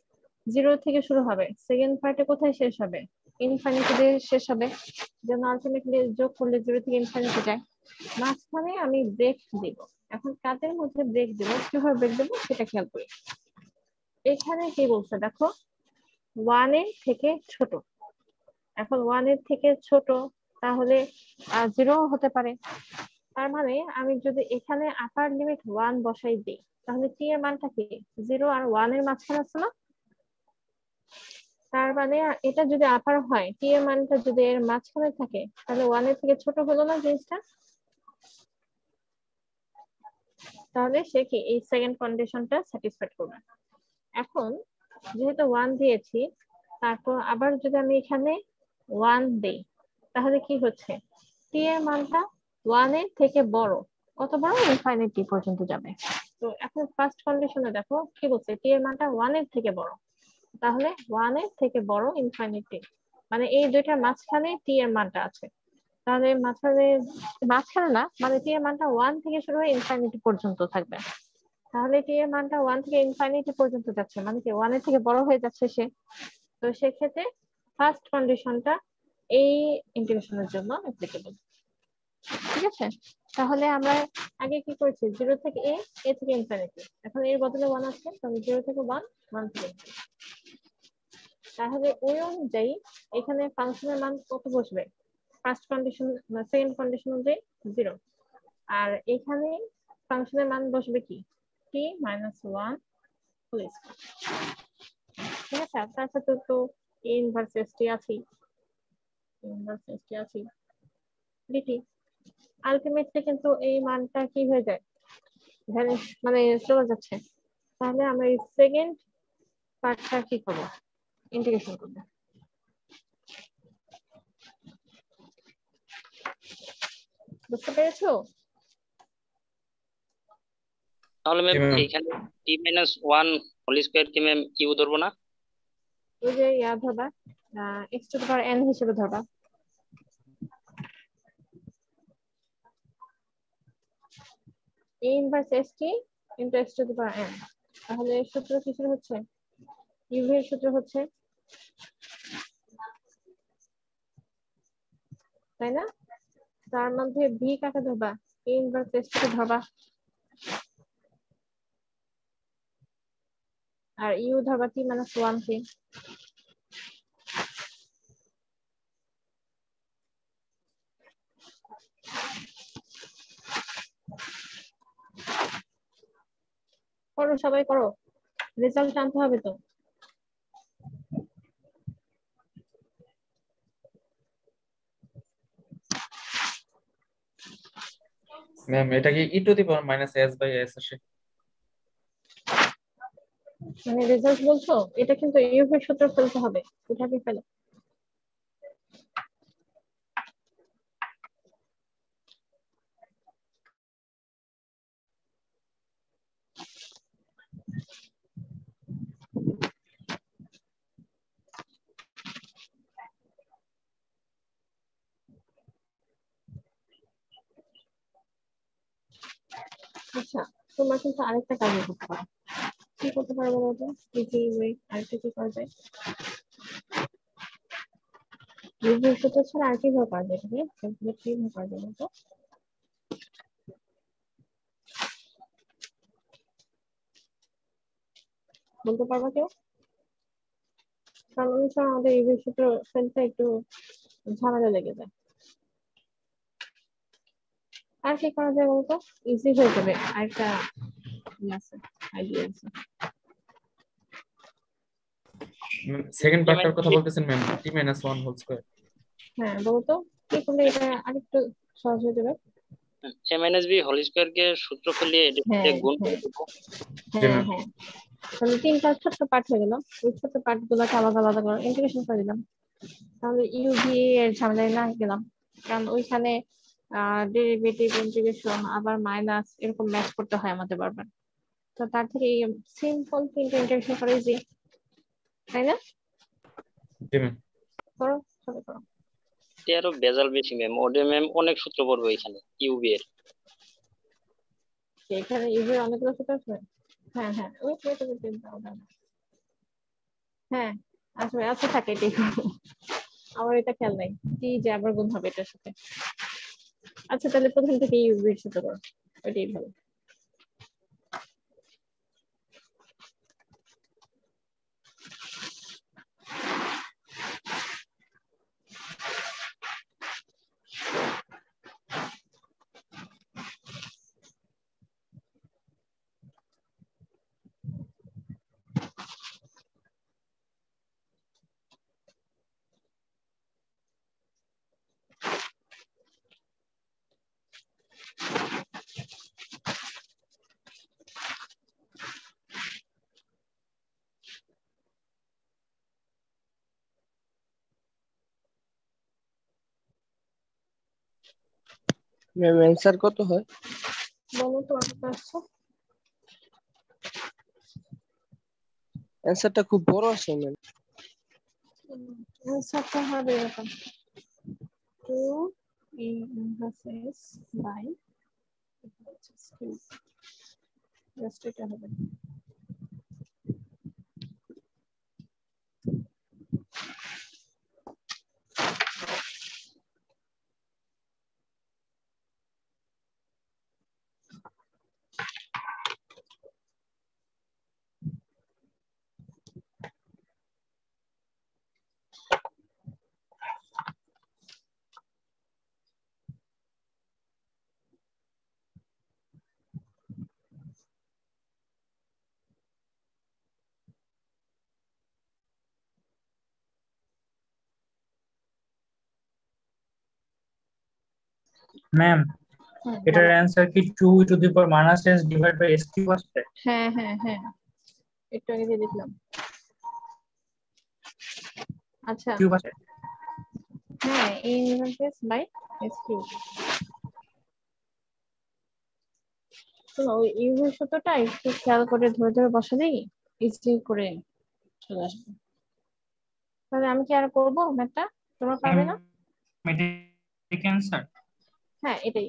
0 থেকে শুরু হবে, সেকেন্ড পার্টে কোথায় শেষ হবে? ইনফিনিটি দিয়ে শেষ হবে, যেন আলটিমেটলি যোগ করলে 0 থেকে ইনফিনিটি যায়। মাঝখানে আমি ব্রেক দিব। এখন কাদের মধ্যে ব্রেক দেব, কিভাবে ব্রেক দেবো সেটা খেয়াল করি। এখানে কি বলছে দেখো, 1 এর থেকে ছোট। এখন 1 এর থেকে ছোট, তাহলে 0 হতে পারে। তার মানে আমি যদি এখানে আপার লিমিট 1 বসাই দিই, তাহলে টি এর মানটা কি? 0 আর 1 এর মাঝখানে আছে না? তার মানে এটা যদি আপার হয়, টি এর মানটা যদি এর মাঝখানে থাকে, তাহলে 1 এর থেকে ছোট হলো না জিনিসটা? তাহলে সে কি এই সেকেন্ড কন্ডিশনটা স্যাটিসফাই করবে। এখন যেহেতু 1 দিয়েছি, তারপর আবার যদি আমি এখানে 1 দেই, তাহলে কি হচ্ছে? টি এর মানটা 1 এর থেকে বড়, কত বড়? ইনফিনিটি পর্যন্ত যাবে। তো এখন ফার্স্ট কন্ডিশনে দেখো কি বলছে, টি এর মানটা 1 এর থেকে বড়, তাহলে 1 এর থেকে বড় ইনফিনিটি, মানে এই দুইটার মাঝখানে টি এর মানটা আছে। তাহলে মাঝখানে না, মানে টি এর মানটা 1 থেকে শুরু হয়ে ইনফিনিটি পর্যন্ত থাকবে। তাহলে টি এর মানটা 1 থেকে ইনফিনিটি পর্যন্ত যাচ্ছে, মানে কি 1 এর থেকে বড় হয়ে যাচ্ছে সে। তো সেক্ষেত্রে ফার্স্ট কন্ডিশনটা এই ইন্টিগ্রেশনের জন্য অ্যাপ্লিকেবল, ঠিক আছে? তাহলে আমরা আগে কি করেছি, 0 থেকে a থেকে ইনফিনিটি, এখন এর বদলে 1 আছে, তাহলে 0 থেকে 1, 1 থেকে infinity। তাহলে ওই অনুযায়ী এখানে ফাংশনের মান কত বসবে? ফার্স্ট কন্ডিশন, সেকেন্ড কন্ডিশন অনুযায়ী 0, আর এখানে ফাংশনের মান বসবে কি? t - 1 হোল স্কয়ার, ঠিক আছে? তার সাথে তো ইনভার্স st আছে, dt। আলটিমেটলি কিন্তু এই মানটা কি হয়ে যায়, মানে চলে যাচ্ছে। তাহলে আমরা এই সেকেন্ড পার্টটা কি করবো, ইন্টিগ্রেশন করবো। বুঝতে পেরেছো? তাহলে ম্যাম এখানে t - 1 হোল স্কয়ার কি ম্যাম কিউ ধরবো না? ওই যে ধরবা x two the power n হিসেবে ধরবা। a inverse st into x two the power n। তাহলে এর সূত্র কিসের হচ্ছে? u এর সূত্র হচ্ছে, তাই না? তার মধ্যে v কাকে ধরবা? a ইনভার্স st কে ধরবা, আর u ধরবা t মাইনাস 1 কে। করো, সবাই করো, রেজাল্ট আনতে হবে তো। ম্যাম এটা কি e to the power minus s by s আসে? মানে রেজাল্ট বলছো, এটা কিন্তু ইউ এর সূত্র ফেলতে হবে। কোথাকে ফেলো? আচ্ছা, তোমরা কিন্তু আরেকটা কাজ করতে পারো। কি করতে পারো বলো তো? আরেকটা কি করা যায়? ইউভির সূত্র ছাড়া আর কিভাবে করা যায়? কিভাবে করা যায় বলতো? বলতে পারবা কেউ? কারণ অনেক সময় আমাদের ইউভির সূত্র ফেলতে একটু ঝামেলা লেগে যায়। আর কি করা যায় বলতো? ইজি হয়ে যাবে। আরেকটা আইডিয়া আছে। সেকেন্ড পার্টটার কথা বলতেছেন ma'am, t minus 1 whole square. হ্যাঁ বলতো, কি করলে এটা আরেকটু সহজ হয়ে যাবে? a minus b whole square কে সূত্র ফেলে এটা গুণ করে দেব। হ্যাঁ হ্যাঁ, তাহলে তিনটা ছোট্ট পার্ট হয়ে গেল। ওই ছোট্ট পার্ট গুলোকে আলাদা আলাদা করে ইন্টিগ্রেশন করে দিলাম। তাহলে ইউভি এর ঝামেলায় না গেলাম, কারণ ওইখানে ডেরিভেটিভ, ইন্টিগ্রেশন, আবার মাইনাস এরকম ম্যাচ করতে হয় আমাদের বারবার। তো তার থেকে সিম্পল তিনটা ইন্টিগ্রেশন করে ইজি, তাই না? জি ম্যাম। করো, সবাই করো। এরও বেজাল বেশি ম্যাম, ওডে ম্যাম অনেক সূত্র পড়বে এখানে ইউবি এর। এখানে ইউভি এর অনেকগুলো সূত্র আছে। হ্যাঁ হ্যাঁ, ওই হ্যাঁ আসলে আচ্ছা থাকে এটাই। আমার এটা খেয়াল নাই কি যে আবার গুণ হবে এটার সাথে। আচ্ছা তাহলে প্রথম থেকে ইউভি এর সূত্র করো, ওইটাই ভালো। ম্যাম অ্যান্সার কত হয়? বলো তো কত আসছে? অ্যান্সারটা খুব বড় আসে ম্যাম। অ্যান্সারটা হবে এরকম 2a inverse s by just এটা হবে। ম্যাম এটার অ্যান্সার কি 2 to the power minus s divide by s cube আসছে? হ্যাঁ হ্যাঁ হ্যাঁ, একটু আগে দিয়ে দেখলাম। আচ্ছা কিউব আসছে। হ্যাঁ, a inverse s by s cube। শোনো, ওই ইউভি সূত্রটা একটু খেয়াল করে ধরে ধরে বসালেই ইজি করে চলে আসবে। তাহলে আমি কি আর করবো ম্যাথটা? তোমরা পারবে না? মেট্রিক অ্যান্সার হ্যাঁ এটাই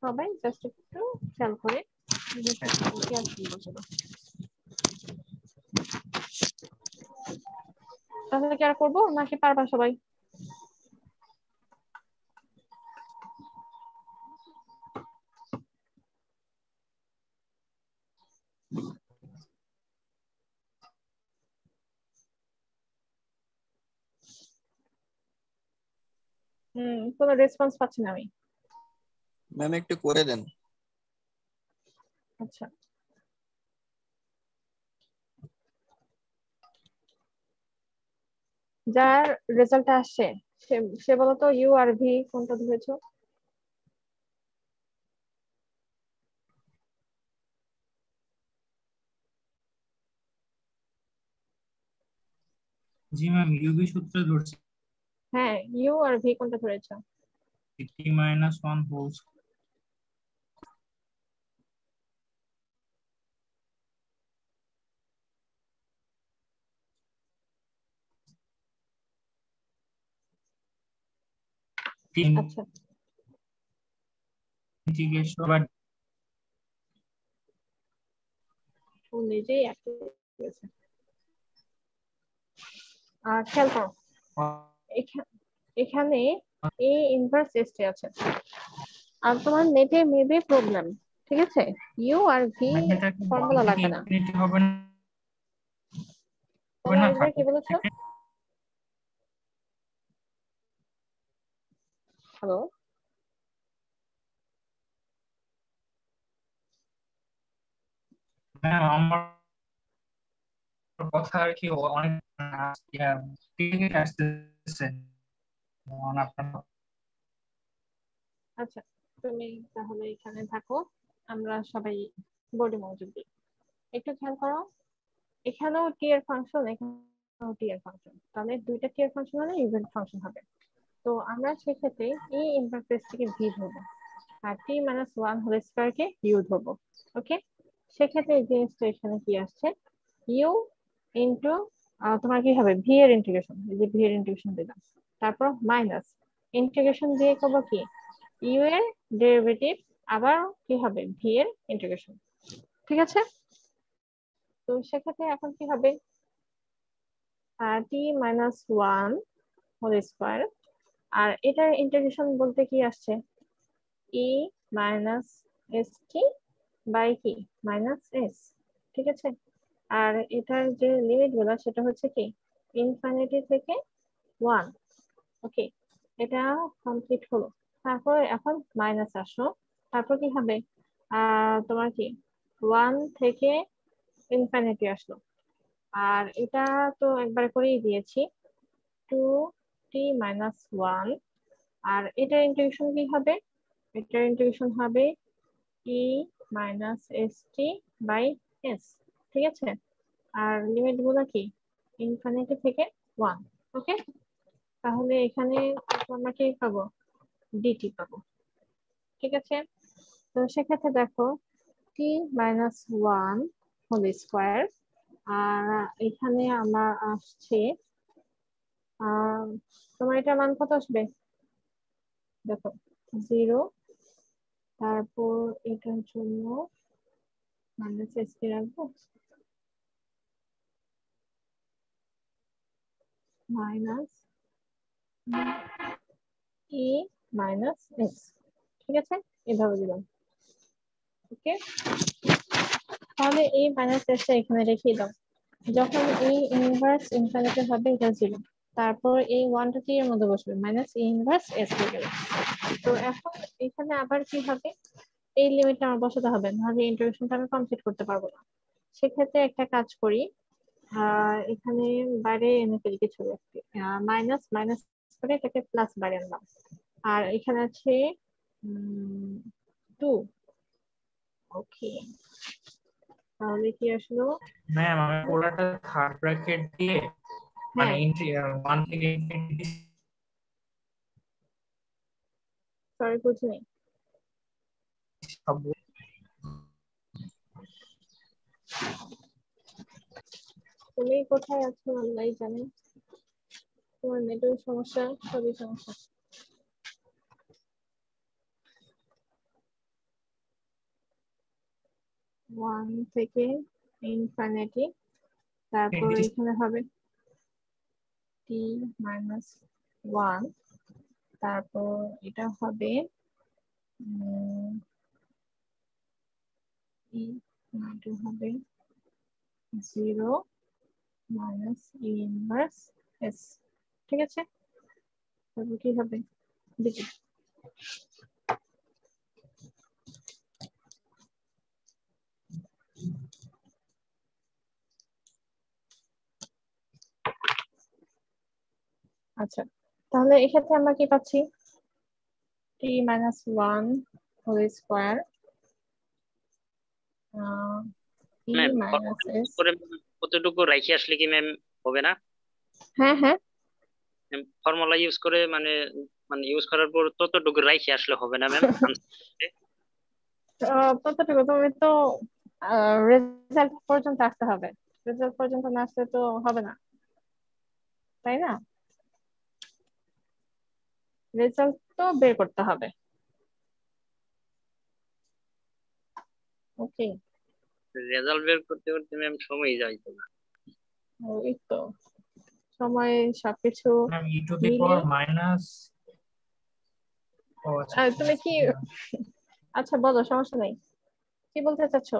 সবাই জাস্ট একটু খেয়াল করে কি আর কি বলছিল। তাহলে কি আর করবো নাকি পারবা সবাই? কোনো রেসপন্স পাচ্ছি না আমি। ম্যাম একটু করে দেন। আচ্ছা যার রেজাল্ট আসছে সে বলো তো ইউ আর ভি কোনটা ধরেছো? জি ম্যাম ইউবি সূত্রে ধরছি হ্যাঁ ইউ আর ভি কোনটা ধরেছো? t - 1 হোল আচ্ছা ইন্টিগ্রেশন ও নিজেই গেছে। খেয়াল করো এখানে এ ইনভার্স এস টি আছে আর তোমার নেটে মেবি প্রবলেম, ঠিক আছে? ইউ আর ভি ফর্মুলা লাগবে না। হবে না কি বলেছো? হ্যালো ম্যাম আমার কথা আর কি অনেক আসতেছে। আচ্ছা তুমি তাহলে এখানে থাকো, আমরা সবাই বোর্ডে মনোযোগ দিই। একটু খেয়াল করো এখানেও টি এর ফাংশন এখানেও টি এর ফাংশন, তাহলে দুইটা টি এর ফাংশন হলে ইভেন্ট ফাংশন হবে। তো আমরা সেক্ষেত্রে এই ইন্টারফেসটিকে ভি ধরবো আর টি মাইনাস ওয়ান হোল স্কয়ারকে ইউ ধরবো। ওকে সেক্ষেত্রে এই জিনিসটা এখানে কি আসছে ইউ ইন্টু তোমার কি হবে ভি এর ইন্টিগ্রেশন, এই যে ভি এর ইন্টিগ্রেশন দিলাম, তারপর মাইনাস ইন্টিগ্রেশন দিয়ে করবো কি ইউ এর ডেরিভেটিভ, আবার কি হবে ভি এর ইন্টিগ্রেশন। ঠিক আছে তো সেক্ষেত্রে এখন কি হবে টি মাইনাস ওয়ান হোল স্কয়ার আর এটার ইন্টিগ্রেশন বলতে কি আসছে ই মাইনাস এস টি বাই কি মাইনাস এস। ঠিক আছে আর এটার যে লিমিট গুলো সেটা হচ্ছে কি ইনফিনিটি থেকে ওয়ান। ওকে এটা কমপ্লিট হলো, তারপর এখন মাইনাস আসো, তারপর কি হবে তোমার কি ওয়ান থেকে ইনফিনিটি আসলো আর এটা তো একবার করেই দিয়েছি টু টি মাইনাস ওয়ান আর এটার ইন্টিগ্রেশন কি হবে এটার ইন্টিগ্রেশন হবে e minus s t by s. ঠিক আছে আর লিমিট গুলো কি ইনফিনিটি থেকে ওয়ান। ওকে তাহলে এখানে আমরা কি পাবো ডিটি পাবো। ঠিক আছে তো সেক্ষেত্রে দেখো টি মাইনাস ওয়ান হোল স্কোয়ার আর এখানে আমার আসছে তোমার এটা মান কত আসবে দেখো 0, তারপর এটার জন্য মাইনাস এস কে রাখবো মাইনাস ই মাইনাস এস। ঠিক আছে এভাবে দিলাম। ওকে তাহলে এই মাইনাস এসটা এখানে রেখে দাও, যখন এই ইনভার্স ইনফিনিটি হবে এটা 0, তারপর এই ওয়ানটা টি এর মধ্যে বসবে মাইনাস ইনভার্স এস হয়ে গেল। তো এখন এখানে আবার কি হবে এই লিমিটটা আমার বসাতে হবে, নাহলে ইন্টিগ্রেশনটা আমি কমপ্লিট করতে পারবো না। সেক্ষেত্রে একটা কাজ করি এখানে বাইরে এনে ফেলি কিছু মাইনাস মাইনাস করে এটাকে প্লাস বাইরে আনলাম আর এখানে আছে 2। ওকে তাহলে কি আসলো ম্যাম আমি পুরোটা থার্ড ব্র্যাকেট দিয়ে মানে ওয়ান থেকে ইনফিনিটি সরি বুঝিনি। তুমি কোথায় আছো আল্লাহই জানে, তোমার নেটের সমস্যা, সবই সমস্যা। ওয়ান থেকে ইনফিনিটি, তারপর এখানে হবে টি মাইনাস ওয়ান, তারপর এটা হবে এটা হবে 0 মাইনাস ই ইনভার্স এস। ঠিক আছে, তারপর কি হবে দেখি। আচ্ছা, তাহলে এক্ষেত্রে আমরা কি পাচ্ছি, টি মাইনাস ওয়ান হোল স্কোয়ার ই ম্যাম মাইনাস এস। কতটুকু রাখি আসলে কি ম্যাম হবে না? হ্যাঁ হ্যাঁ, ফর্মুলা ইউজ করে মানে মানে ইউজ করার পর ততটুকু রাখি আসলে হবে না ম্যাম? ততটুকু তুমি তো রেজাল্ট পর্যন্ত আসতে হবে, রেজাল্ট পর্যন্ত না আসলে তো হবে না, তাই না? রেজাল্ট তো বের করতে হবে। ওকে, রেজাল্ট বের করতে করতে ম্যাম সময় যাইতো না। ওই তো সময় সবকিছু ই টু দি পাওয়ার মাইনাস। তুমি কি, আচ্ছা বলো, সমস্যা নেই, কি বলতে চাচ্ছ?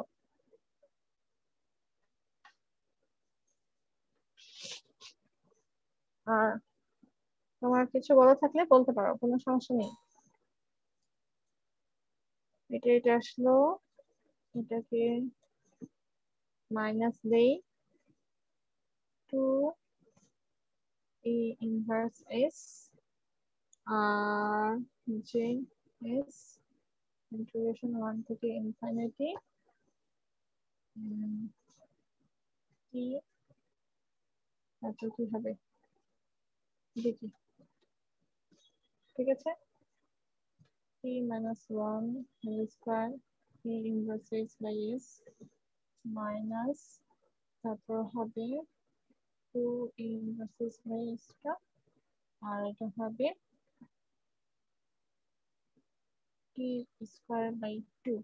আর তোমার কিছু বলা থাকলে বলতে পারো, কোনো সমস্যা নেই। এটা আসলো, এটাকে মাইনাস দেই, 2 ই ইনভার্স এস আর যে এস ইন্টিগ্রেশন 1 থেকে ইনফিনিটি টি, তারপর কি হবে দেখি। ঠিক আছে, t minus one whole square t inverse s by s minus, তারপর হবে 2 ইনভার্স এস বাই এসটা, আর এটা হবে টি স্কোয়ার বাই 2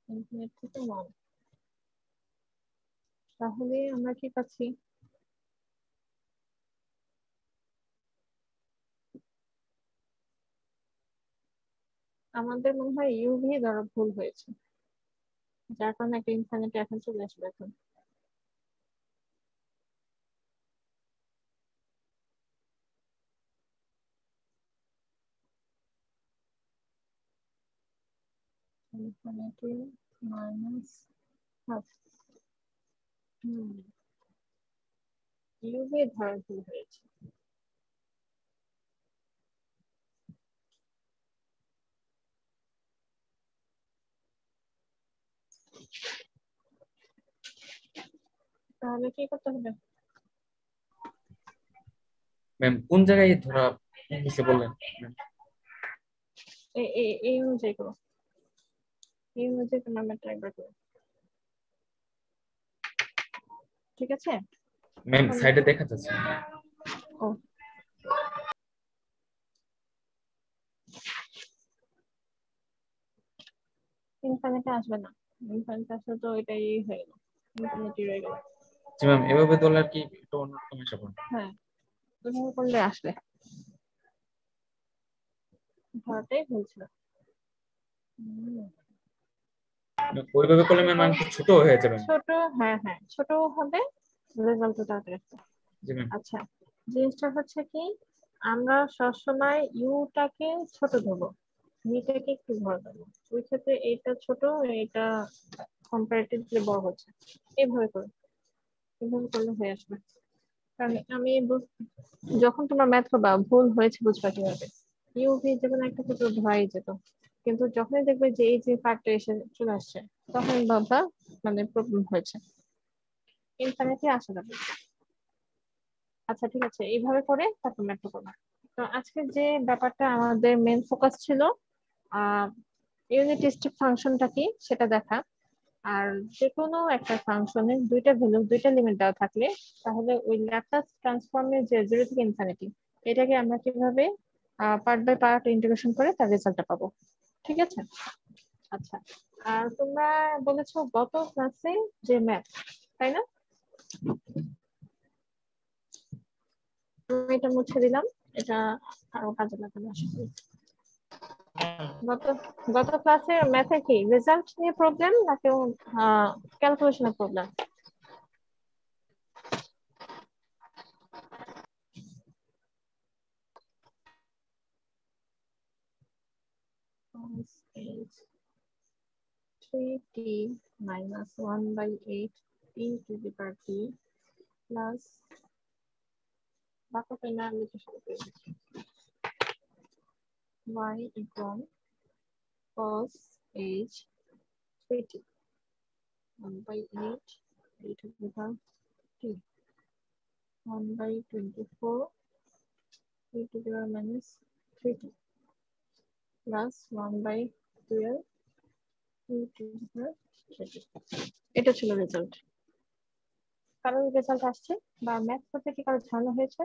ইনফিনিটি থেকে 1। তাহলে আমরা কি পাচ্ছি, আমাদের মনে হয় ইউভি দ্বারা ভুল হয়েছে, যার কারণে একটা ইনফিনিটি এখন চলে আসবে। এখন ইনফিনিটি মাইনাস হাফ, ইউভি ধারা ভুল হয়েছে। তাহলে কি করতে হবে ম্যাম? কোন জায়গায় ধরা নিচে বললেন? এই অনুযায়ী করো, এই অনুযায়ী তোমার ম্যাথটা একবার করো। ঠিক আছে ম্যাম সাইডে দেখা যাচ্ছে। ও ইনফিনিটি আসবে না, ইনফিনিটি আসলে তো এটাই হয়ে গেল, ইনফিনিটি রয়ে গেল। জি ম্যাম, এভাবে ধরলে আর কি একটু অন্যরকম হিসাব হবে। হ্যাঁ, তুমি করলে আসবে, ধরাটাই ভুলছিল। ওইভাবে করলে ম্যাম অনেক ছোট হয়ে যাবে। ছোট, হ্যাঁ হ্যাঁ ছোট হবে, রেজাল্টটা তাড়াতাড়ি আসবে। জি ম্যাম। আচ্ছা, জিনিসটা হচ্ছে কি, আমরা সবসময় ইউটাকে ছোট ধরবো, ভিটাকে একটু বড় ধরবো। ওই ক্ষেত্রে এইটা ছোট, এটা কম্পারেটিভলি বড় হচ্ছে। এইভাবে করো, এইভাবে করলে হয়ে আসবে। কারণ আমি যখন তোমার ম্যাথ করবা ভুল হয়েছে বুঝবা কিভাবে, ইউভি যেমন একটা ক্ষেত্রে ধরাই যেত, কিন্তু যখনই দেখবে যে এই যে পার্টটা এসে চলে আসছে, তখন ভাববা মানে প্রবলেম হয়েছে, ইনফিনিটি আসা যাবে। আচ্ছা ঠিক আছে, এইভাবে করে তারপর ম্যাথ করবা। তো আজকে যে ব্যাপারটা আমাদের মেন ফোকাস ছিল, ইউনিট স্টেপ ফাংশনটা কি সেটা দেখা। আর যে কোনো একটা ফাংশনের দুইটা ভ্যালু দুইটা লিমিট দেওয়া থাকলে তাহলে ওই ল্যাপ্লাস ট্রান্সফর্মের যে 0 থেকে ইনফিনিটি এটাকে আমরা কিভাবে পার্ট বাই পার্ট ইন্টিগ্রেশন করে তার রেজাল্টটা পাবো। ঠিক আছে? আচ্ছা, আর তোমরা বলেছো গত ক্লাসে যে ম্যাথ, তাই না? আমি এটা মুছে দিলাম, এটা আরো কাজে লাগানো আসবে। গত ক্লাসে ম্যাথে কি রেজাল্ট নিয়ে প্রবলেম নাকি ক্যালকুলেশনের problem? Is 3t minus 1 by 8 t to the power t plus y equal cos h 3t 1 by 8 t to the power t 1 by 24 t to the power minus 3t plus 1 by 12 t to the power 30. এটা ছিল result. কারোর result আসছে বা math করতে কি কারো ঝামেলা হয়েছে?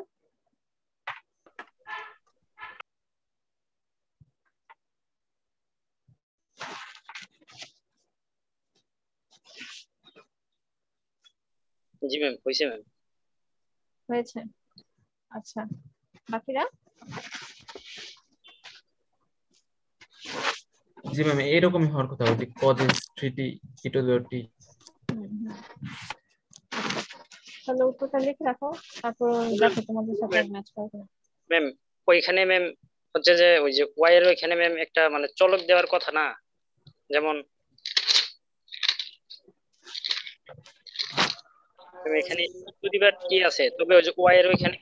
জি ম্যাম, হয়েছে ম্যাম। হয়েছে, আচ্ছা। বাকিরা? জি ম্যাম, এরকমই হওয়ার কথা, যে cos 3t e to the power t। তাহলে উত্তরটা লিখে রাখো, তারপর দেখো তোমাদের সাথে ম্যাচ করবে। ম্যাম ওইখানে ম্যাম হচ্ছে যে ওই যে ওয়াই এর ওইখানে ম্যাম একটা মানে চলক দেওয়ার কথা না, যেমন এখানে প্রতিবার কি আছে, তবে ওই যে ওয়াই এর ওইখানে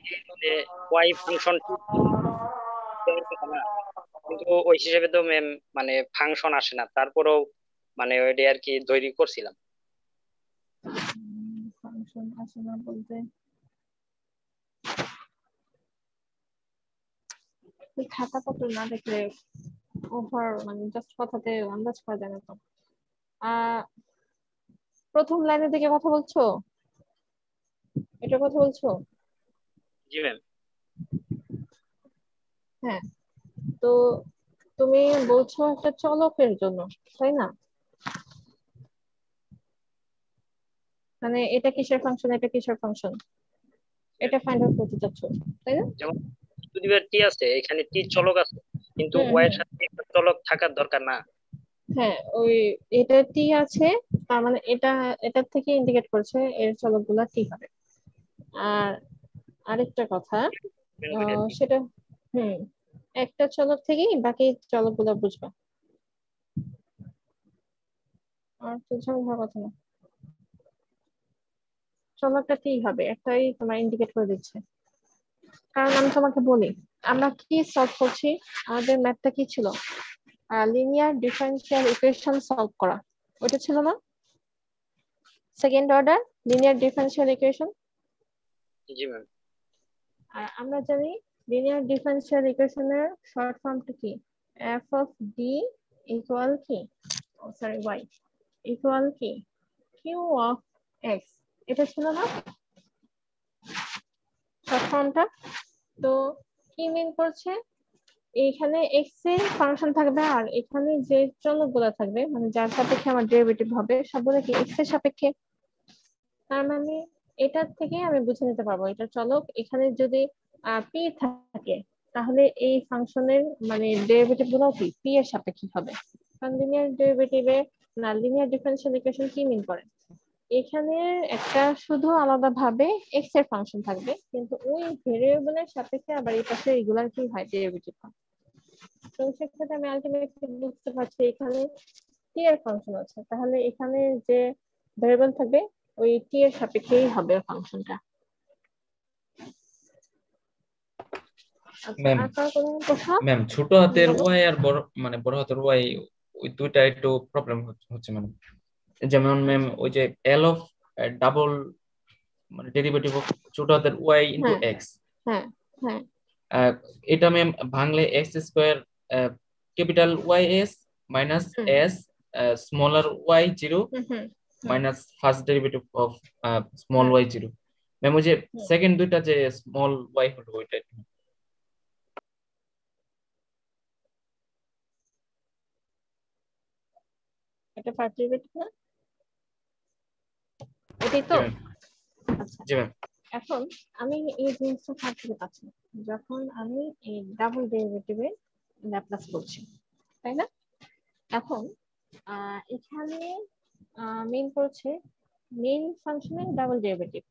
ওয়াই ফাংশন দেওয়ার কথা না, কিন্তু ওই হিসেবে তো ম্যাম মানে ফাংশন আসে না, তারপরেও মানে ওইটা আর কি তৈরি করছিলাম। ফাংশন আসে না বলতে খাতা পত্র না দেখলে ওভার মানে জাস্ট কথাতে আন্দাজ করা যায় না তো। প্রথম লাইনের দিকে কথা বলছো, এটা কথা বলছো? জি ম্যাম। হ্যাঁ, তো তুমি বলছো একটা চলকের জন্য, তাই না? মানে এটা কিসের ফাংশন, এটা কিসের ফাংশন, এটা ফাইন্ড আউট করতে চাচ্ছ, তাই না? যেমন প্রতিবার টি আছে, এখানে টি চলক আছে, কিন্তু ওয়াই এর সাথে একটা চলক থাকার দরকার না। হ্যাঁ, ওই এটা টি আছে, তার মানে এটা থেকে ইন্ডিকেট করছে এর চলকগুলা টি হবে। আর আরেকটা কথা সেটা একটা চলক থেকেই বাকি চলকগুলো বুঝবা, আর তো ঝামেলা কথা না। চলকটা টি হবে, একটাই তোমার ইন্ডিকেট করে দিচ্ছে। কারণ আমি তোমাকে বলি আমরা কি সলভ করছি, আমাদের ম্যাথটা কি ছিল? লিনিয়ার ডিফারেনশিয়াল ইকুয়েশন সলভ করা, ওটা ছিল না? Second order linear differential equation. জি ম্যাম। আর আমরা জানি লিনিয়ার ডিফারেনশিয়াল ইকুয়েশনের শর্ট ফর্মটা কি? f of d ইকুয়াল কি, সরি y ইকুয়াল কি q of x, এটা ছিল না শর্ট ফর্মটা? তো কি মিন করছে, এইখানে x এর ফাংশন থাকবে আর এখানে যে চলকগুলো থাকবে মানে যার সাপেক্ষে আমার ডেরিভেটিভ হবে সবগুলো কি x এর সাপেক্ষে। তার মানে এটা থেকে আমি বুঝে নিতে পারবো এটা চলক। এখানে যদি p থাকে তাহলে এই ফাংশনের মানে ডেরিভেটিভ গুলো কি p এর সাপেক্ষে হবে। কারণ লিনিয়ার ডেরিভেটিভে না লিনিয়ার ডিফারেনশিয়াল ইকুয়েশন কি মিন করে, এখানে একটা শুধু আলাদা ভাবে x এর ফাংশন থাকবে কিন্তু ওই ভেরিয়েবলের সাপেক্ষে আবার এই পাশে রেগুলার কি হয় ডেরিভেটিভ হয়। তো সেক্ষেত্রে আমি আলটিমেটলি বুঝতে পারছি এখানে t এর ফাংশন আছে, তাহলে এখানে যে ভেরিয়েবল থাকবে ওই t এর সাপেক্ষেই হবে ফাংশনটা। ম্যাম ছোট হাতের ওয়াই আর বড় হাতের ওয়াই ওই দুইটা একটু প্রবলেম হচ্ছে মানে, যেমন ম্যাম ওই যে এল অফ ডাবল মানে ডেরিভেটিভ অফ ছোট হাতের ওয়াই ইনটু এক্স, এটা ম্যাম ভাঙলে x square capital Y s minus s smaller y 0 minus first derivative of small y 0 ma'am ওই যে সেকেন্ড দুইটা যে স্মল y হলো ওইটা এটা ফার্স্ট ডেরিভেটিভ না এটাই তো আচ্ছা জি ম্যাম এখন আমি এই জিনিসটা থাকতে পাচ্ছি যখন আমি এই ডাবল ডেরিভেটিভের ল্যাপ্লাস করছি তাই না এখন এখানে মেইন করছে মেইন ফাংশনের ডাবল ডেরিভেটিভ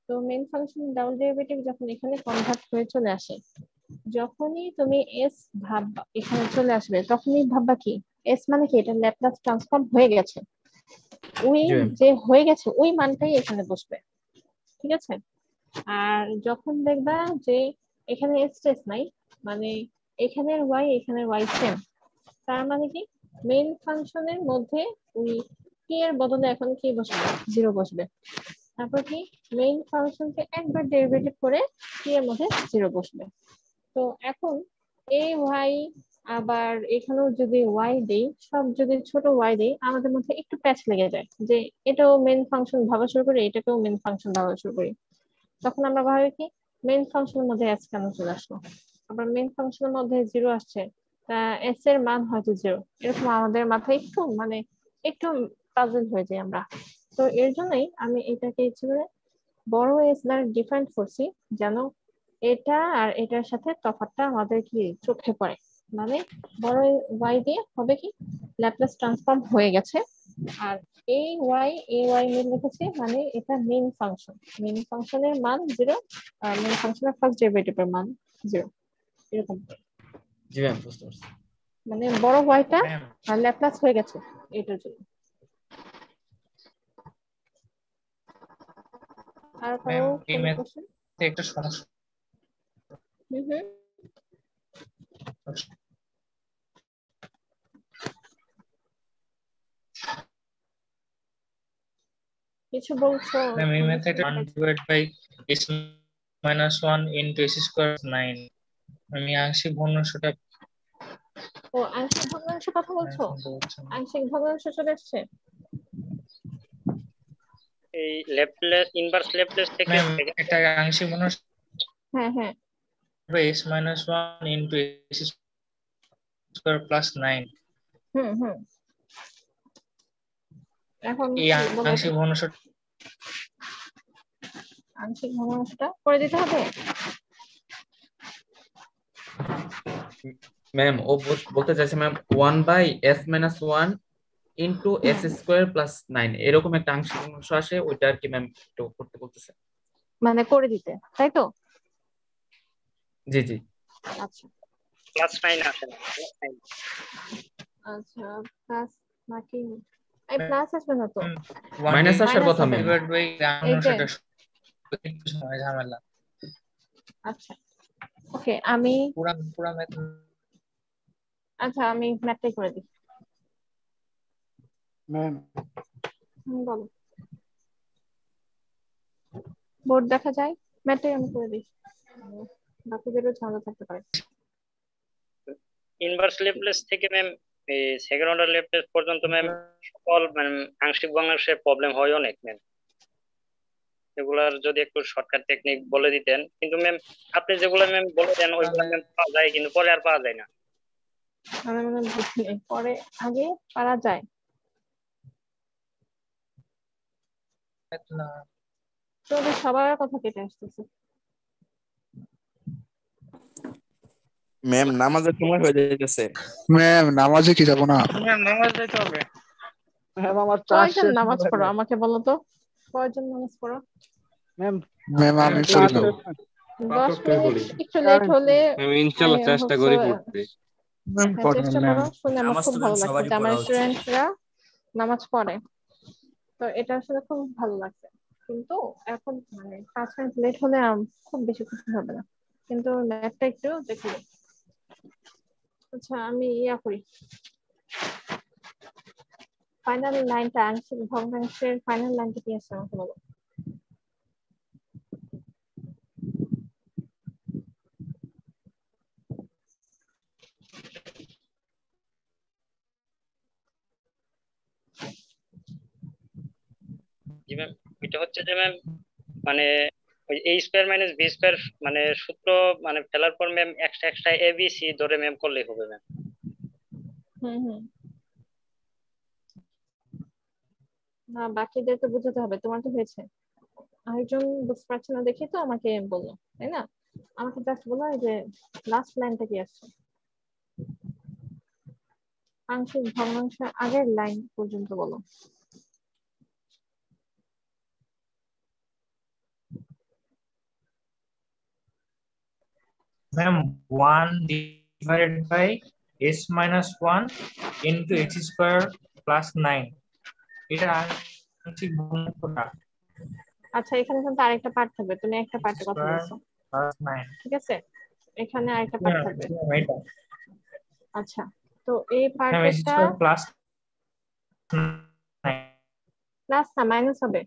তো মেইন ফাংশনের ডাবল ডেরিভেটিভ যখন এখানে কনভার্ট হয়ে চলে আসে যখনই তুমি এস ভাববা এখানে চলে আসবে তখনই ভাববা কি এস মানে কি এটা ল্যাপ্লাস ট্রান্সফর্ম হয়ে গেছে ওই যে হয়ে গেছে ওই মানটাই এখানে বসবে ঠিক আছে আর যখন দেখবা যে এখানে এস নাই মানে এখানের y এখানের y সেম তার মানে কি মেইন ফাংশনের মধ্যে ওই কি এর বদলে এখন কি বসবে 0 বসবে তারপর কি মেইন ফাংশনকে একবার ডেরিভেটিভ করে কি এর মধ্যে 0 বসবে তো এখন এই y আবার এখানেও যদি y দেই সব যদি ছোট y দেই আমাদের মধ্যে একটু প্যাচ লেগে যায় যে এটাও মেইন ফাংশন ভাবা শুরু করি এটাকেও মেইন ফাংশন ভাবা শুরু করি তখন আমরা ভাবি কি মেইন ফাংশনের মধ্যে s কেন চলে আসলো আবার মেইন ফাংশনের মধ্যে 0 আসছে s এর মান হয়তো 0 এরকম আমাদের মাথায় একটু মানে একটু পাজল হয়ে যায় আমরা তো এর জন্যই আমি এটাকে ইচ্ছে বড় s দ্বারা ডিফারেন্ট করছি যেন এটা আর এটার সাথে তফাৎটা আমাদের কি চোখে পড়ে মানে বড় y দিয়ে হবে কি ল্যাপ্লাস ট্রান্সফর্ম হয়ে গেছে আর এই y মিল লিখেছি মানে এটা মেইন ফাংশনের মান 0 আর মেইন ফাংশনের ফার্স্ট ডেরিভেটিভের মান 0 এরকম জি ম্যাম বুঝতে পারছি মানে বড় yটা ল্যাপ্লাস হয়ে গেছে এটার জন্য আর কোনো কোশ্চেন একটা সমস্যা কিছু বলছো ম্যাম এই মেথডে 1 divided by s minus 1 into s square 9 আমি আংশিক ভগ্নাংশটা ও আংশিক ভগ্নাংশের কথা বলছো আংশিক ভগ্নাংশ চলে আসছে এই ল্যাপ্লাস ইনভার্স ল্যাপ্লাস থেকে এটা আংশিক ভগ্নাংশ হ্যাঁ s minus 1 into s square plus 9 এখন এই আংশিক ভগ্নাংশটা করে দিতে হবে ম্যাম ও বলতে চাইছে ma'am 1/s - 1 into s square plus 9 এরকম একটা আংশিক ভগ্নাংশ আসে ওইটা আর কি ম্যাম একটু করতে বলতেছে মানে করে দিতে তাই তো জি জি আচ্ছা প্লাস 9 আসে না আচ্ছা প্লাস নাকি এই প্লাস আসবে না তো মাইনাস আসার কথা ম্যাম ঝামেলা আচ্ছা ওকে আমি পুরা ম্যাথ আচ্ছা আমি ম্যাথটাই করে দিই ম্যাম বলো বোর্ড দেখা যায় ম্যাথটাই আমি করে দিই বাকিদেরও ঝামেলা থাকতে পারে ইনভার্স ল্যাপ্লাস থেকে ম্যাম এই সেকেন্ড অর্ডার ল্যাপ্লাস পর্যন্ত ম্যাম সকল আংশিক ভগ্নাংশের প্রবলেম হয় অনেক ম্যাম এগুলার যদি একটু শর্টকাট টেকনিক বলে দিতেন কিন্তু ম্যাম আপনি যেগুলো ম্যাম বলে দেন ওইগুলো ম্যাম পাওয়া যায় কিন্তু পরে আর পাওয়া যায় না আমি মনে বুঝি পরে আগে পারা যায় তোদের সবার কথা কেটে আসতেছে ম্যাম নামাজের সময় হয়ে যাচ্ছে ম্যাম নামাজে কি যাব না ম্যাম নামাজ যাইতে হবে ম্যাম আমার কয়জন নামাজ পড়ো আমাকে বলো তো কয়জন নামাজ পড়ো ম্যাম আমি পড়ি না 10 মিনিট একটু লেট হলে আমি ইনশাআল্লাহ চেষ্টা করি পড়তে চেষ্টা করো শুনে আমার খুব ভালো লাগছে যে আমার স্টুডেন্টরা নামাজ পড়ে তো এটা আসলে খুব ভালো লাগছে কিন্তু এখন মানে 5 মিনিট লেট হলে খুব বেশি খুশি হবে না কিন্তু ম্যাথটা একটু দেখি আচ্ছা আমি করি ফাইনাল লাইনটা আংশিক ভগ্নাংশের ফাইনাল লাইনটা কি আছে আমাকে বলো এটা হচ্ছে যে ম্যাম মানে ওই a square minus b square মানে সূত্র মানে ফেলার পর ma'am extra extra a b c ধরে ম্যাম করলেই হবে ম্যাম। হুম। না বাকিদের তো বুঝতে হবে, তোমার তো হয়েছে। আরেকজন বুঝতে পারছে না দেখে তো আমাকে বললো, তাই না? আমাকে জাস্ট বলো যে লাস্ট লাইনটা কি আসছে, আংশিক ভগ্নাংশের আগের লাইন পর্যন্ত বলো। Ma'am 1 divided by s minus 1 into x square plus 9 এটা আংশিক ভগ্নাংশটা। আচ্ছা এখানে কিন্তু আরেকটা পার্ট থাকবে, তুমি একটা পার্টের কথা বলছো, প্লাস 9 ঠিক আছে? এখানে আরেকটা পার্ট থাকবে। এটা আচ্ছা তো এই ম্যাম s পার্টটা স্কয়ার প্লাস 9 প্লাস না মাইনাস হবে,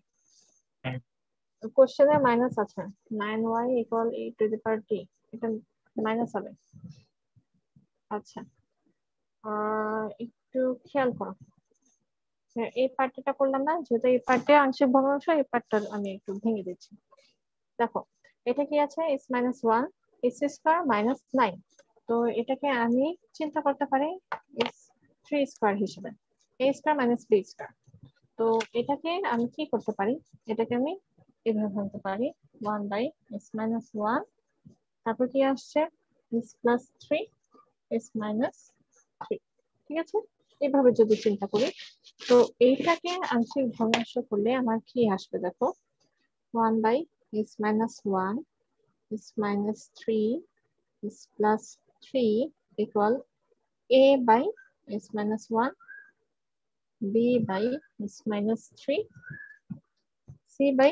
কোশ্চেনে মাইনাস আছে, 9y equal a two the power t, এটা মাইনাস হবে। আচ্ছা একটু খেয়াল করো, এই পার্টটা করলাম না, যেহেতু এই পার্টে আংশিক ভগ্নাংশ, এই পার্টটা আমি একটু ভেঙে দিচ্ছি। দেখো এটা কি আছে, s minus 1 s square minus 9, তো এটাকে আমি চিন্তা করতে পারি s 3 স্কয়ার হিসেবে, a square minus b square. তো এটাকে আমি কি করতে পারি, এটাকে আমি এভাবে ভাঙতে পারি 1 বাই s মাইনাস 1, তারপর কি আসছে s প্লাস 3 s মাইনাস 3, ঠিক আছে? এভাবে যদি চিন্তা করি তো এইটাকে আংশিক ভগ্নাংশ করলে আমার কি আসবে, দেখো 1 by s minus 1 s minus 3 s plus 3 equal a by s minus 1 b by s minus 3 c by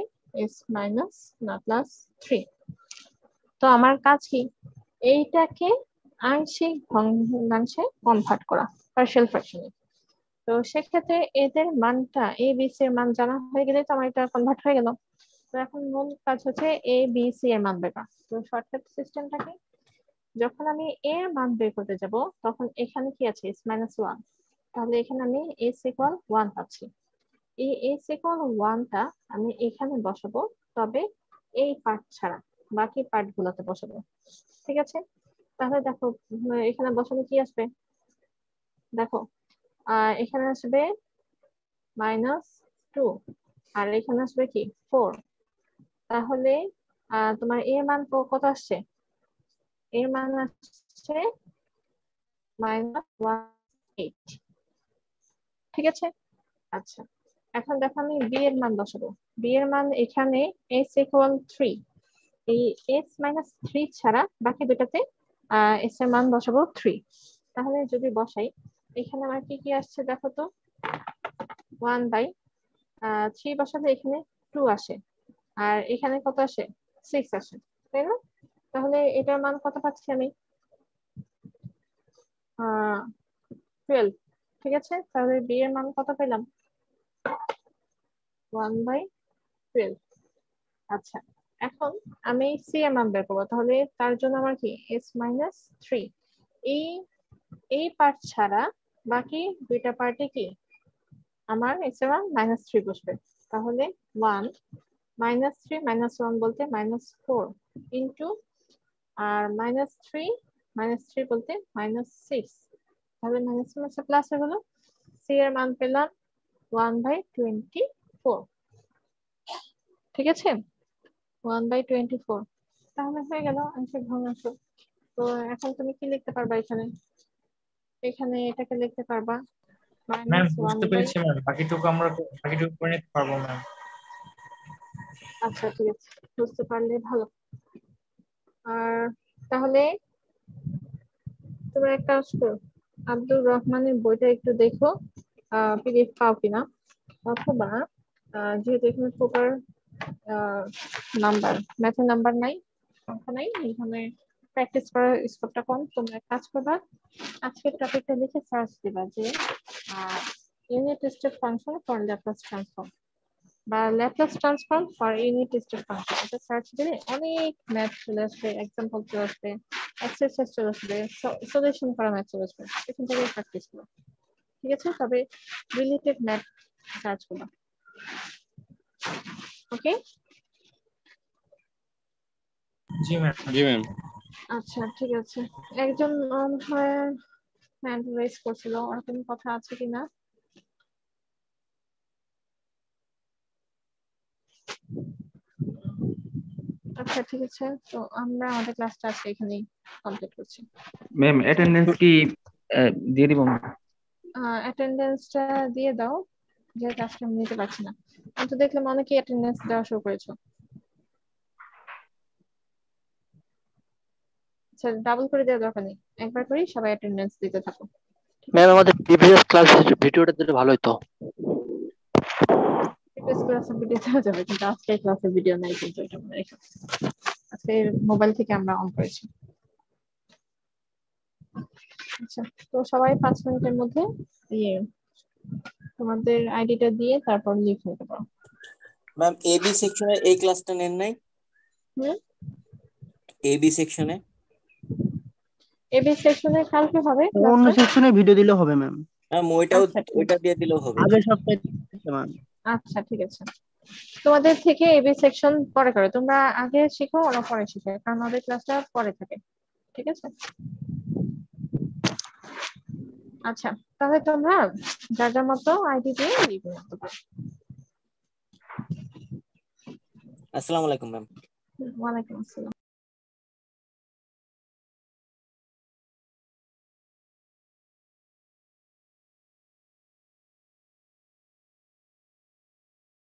s minus না প্লাস 3। তো আমার কাজ কি, এইটাকে আংশিক ভগ্নাংশে কনভার্ট করা, পার্শিয়াল ফ্র্যাকশনে। তো সেক্ষেত্রে এদের মানটা এ বি সি এর মান জানা হয়ে গেলে তো আমার এটা কনভার্ট হয়ে গেল। তো এখন মূল কাজ হচ্ছে এ বি সি এর মান বের করা। তো শর্টকাট সিস্টেমটা কি, যখন আমি এর মান বের করতে যাব তখন এখানে কি আছে s মাইনাস 1, তাহলে এখানে আমি s ইকুয়াল 1 পাচ্ছি। এই s ইকুয়াল 1টা আমি এখানে বসাবো, তবে এই পার্ট ছাড়া বাকি পার্ট গুলোতে বসাবো, ঠিক আছে? তাহলে দেখো এখানে বসালে কি আসবে, দেখো এখানে আসবে মাইনাস 2 আর এখানে আসবে কি 4, তাহলে তোমার এর মান কত আসছে, এর মান আসছে -1.8, ঠিক আছে? আচ্ছা এখন দেখো আমি বি এর মান বসাবো, বি এর মান এখানে s ইকুয়াল 3, এই s মাইনাস 3 ছাড়া বাকি দুটাতে s এর মান বসাবো 3। তাহলে যদি বসাই এখানে আমার কি কি আসছে দেখো তো, 1 বাই 3 বসালে এখানে 2 আসে, আর এখানে কত আসে 6 আসে, তাই না? তাহলে এটার মান কত পাচ্ছি আমি 12, ঠিক আছে? তাহলে বি এর মান কত পেলাম 1 বাই 12। আচ্ছা এখন আমি সি এর মান বের করবো, তাহলে তার জন্য আমার কি s মাইনাস 3, এই পার্ট ছাড়া বাকি দুইটা পার্টে কি আমার s এর মান -3 বসবে। তাহলে 1 -3 -1 বলতে -4 ইন্টু আর -3 বলতে -6, তাহলে -6 প্লাস হয়ে গেল, সি এর মান পেলাম 1/24, ঠিক আছে? 1/24, তাহলে হয়ে গেল আংশিক ভগ্নাংশ। তো এখন তুমি কি লিখতে পারবা, এখানে এটাকে লিখতে পারবা ম্যাম -1 বুঝতে বাই, পেরেছি ম্যাম, বাকিটুকু করে নিতে পারবো ম্যাম। আচ্ছা ঠিক আছে, বুঝতে পারলে ভালো। আর তাহলে তোমরা একটা কাজ করো, আব্দুর রহমানের বইটা একটু দেখো পিডিএফ পাও কিনা, অথবা যেহেতু এখানে প্রপার নাম্বার ম্যাথের নাম্বার নাই, সংখ্যা নাই, এখানে প্র্যাকটিস করার স্কোপটা কম, তোমরা কাজ করবা আজকের টপিকটা লিখে সার্চ দিবা যে unit step function for Laplace transform বা Laplace transform for unit step function, এটা সার্চ দিলে অনেক ম্যাথ চলে আসবে, এক্সাম্পল চলে আসবে, এক্সারসাইজ চলে আসবে, সলিউশন করা ম্যাথ চলে আসবে, এখান থেকে প্র্যাকটিস করো, ঠিক আছে? তবে রিলেটেড ম্যাথ সার্চ করবা। ওকে? জি ম্যাম। জি ম্যাম। আচ্ছা ঠিক আছে, একজন হয় হ্যান্ড রেজ করছিল, আর কোনো কথা আছে কিনা? আচ্ছা ঠিক আছে, তো আমরা আমাদের ক্লাসটা আজকে এখানেই কমপ্লিট করছি। ম্যাম অ্যাটেন্ডেন্স কি দিয়ে দিব ম্যাম? অ্যাটেন্ডেন্সটা দিয়ে দাও, যে ক্লাসটা আমি নিতে পারছি না। আমি তো দেখলাম অনেকেই অ্যাটেন্ডেন্স দেওয়া শুরু করেছো। আচ্ছা ডাবল করে দেওয়ার দরকার নেই, একবার করেই সবাই অ্যাটেন্ডেন্স দিতে থাকো। ম্যাম আমাদের প্রিভিয়াস ক্লাস ভিডিওটা দিলে ভালো হতো। প্রিভিয়াস ক্লাসের ভিডিও দেওয়া যাবে, কিন্তু আজকের ক্লাসের ভিডিও নাই, কিন্তু এটা মনে রেখো। আজকে মোবাইল থেকে আমরা অন করেছি। আচ্ছা, তো সবাই 5 মিনিটের মধ্যে তোমাদের আইডিটা দিয়ে তারপর লিখে নিতে পারো। ম্যাম এবি সেকশনে এই ক্লাসটা নেন নাই? এবি সেকশনে এবি সেকশনে কালকে হবে অন্য ক্লাসটা। সেকশনে ভিডিও দিলে হবে ম্যাম। ম্যাম ওইটা দিয়ে দিলেও হবে। আগের সপ্তাহে ম্যাম। আচ্ছা ঠিক আছে, তোমাদের থেকে এবি সেকশন পরে করো, তোমরা আগে শিখো, ওরা পরে শিখে, কারণ আমাদের ক্লাসটা পরে থাকে। ঠিক আছে? আচ্ছা তাহলে তোমরা যার যার মতো আইডি দিয়ে লিখে নিতে পারো। আসসালামু আলাইকুম ম্যাম। ওয়ালাইকুম আসসালাম।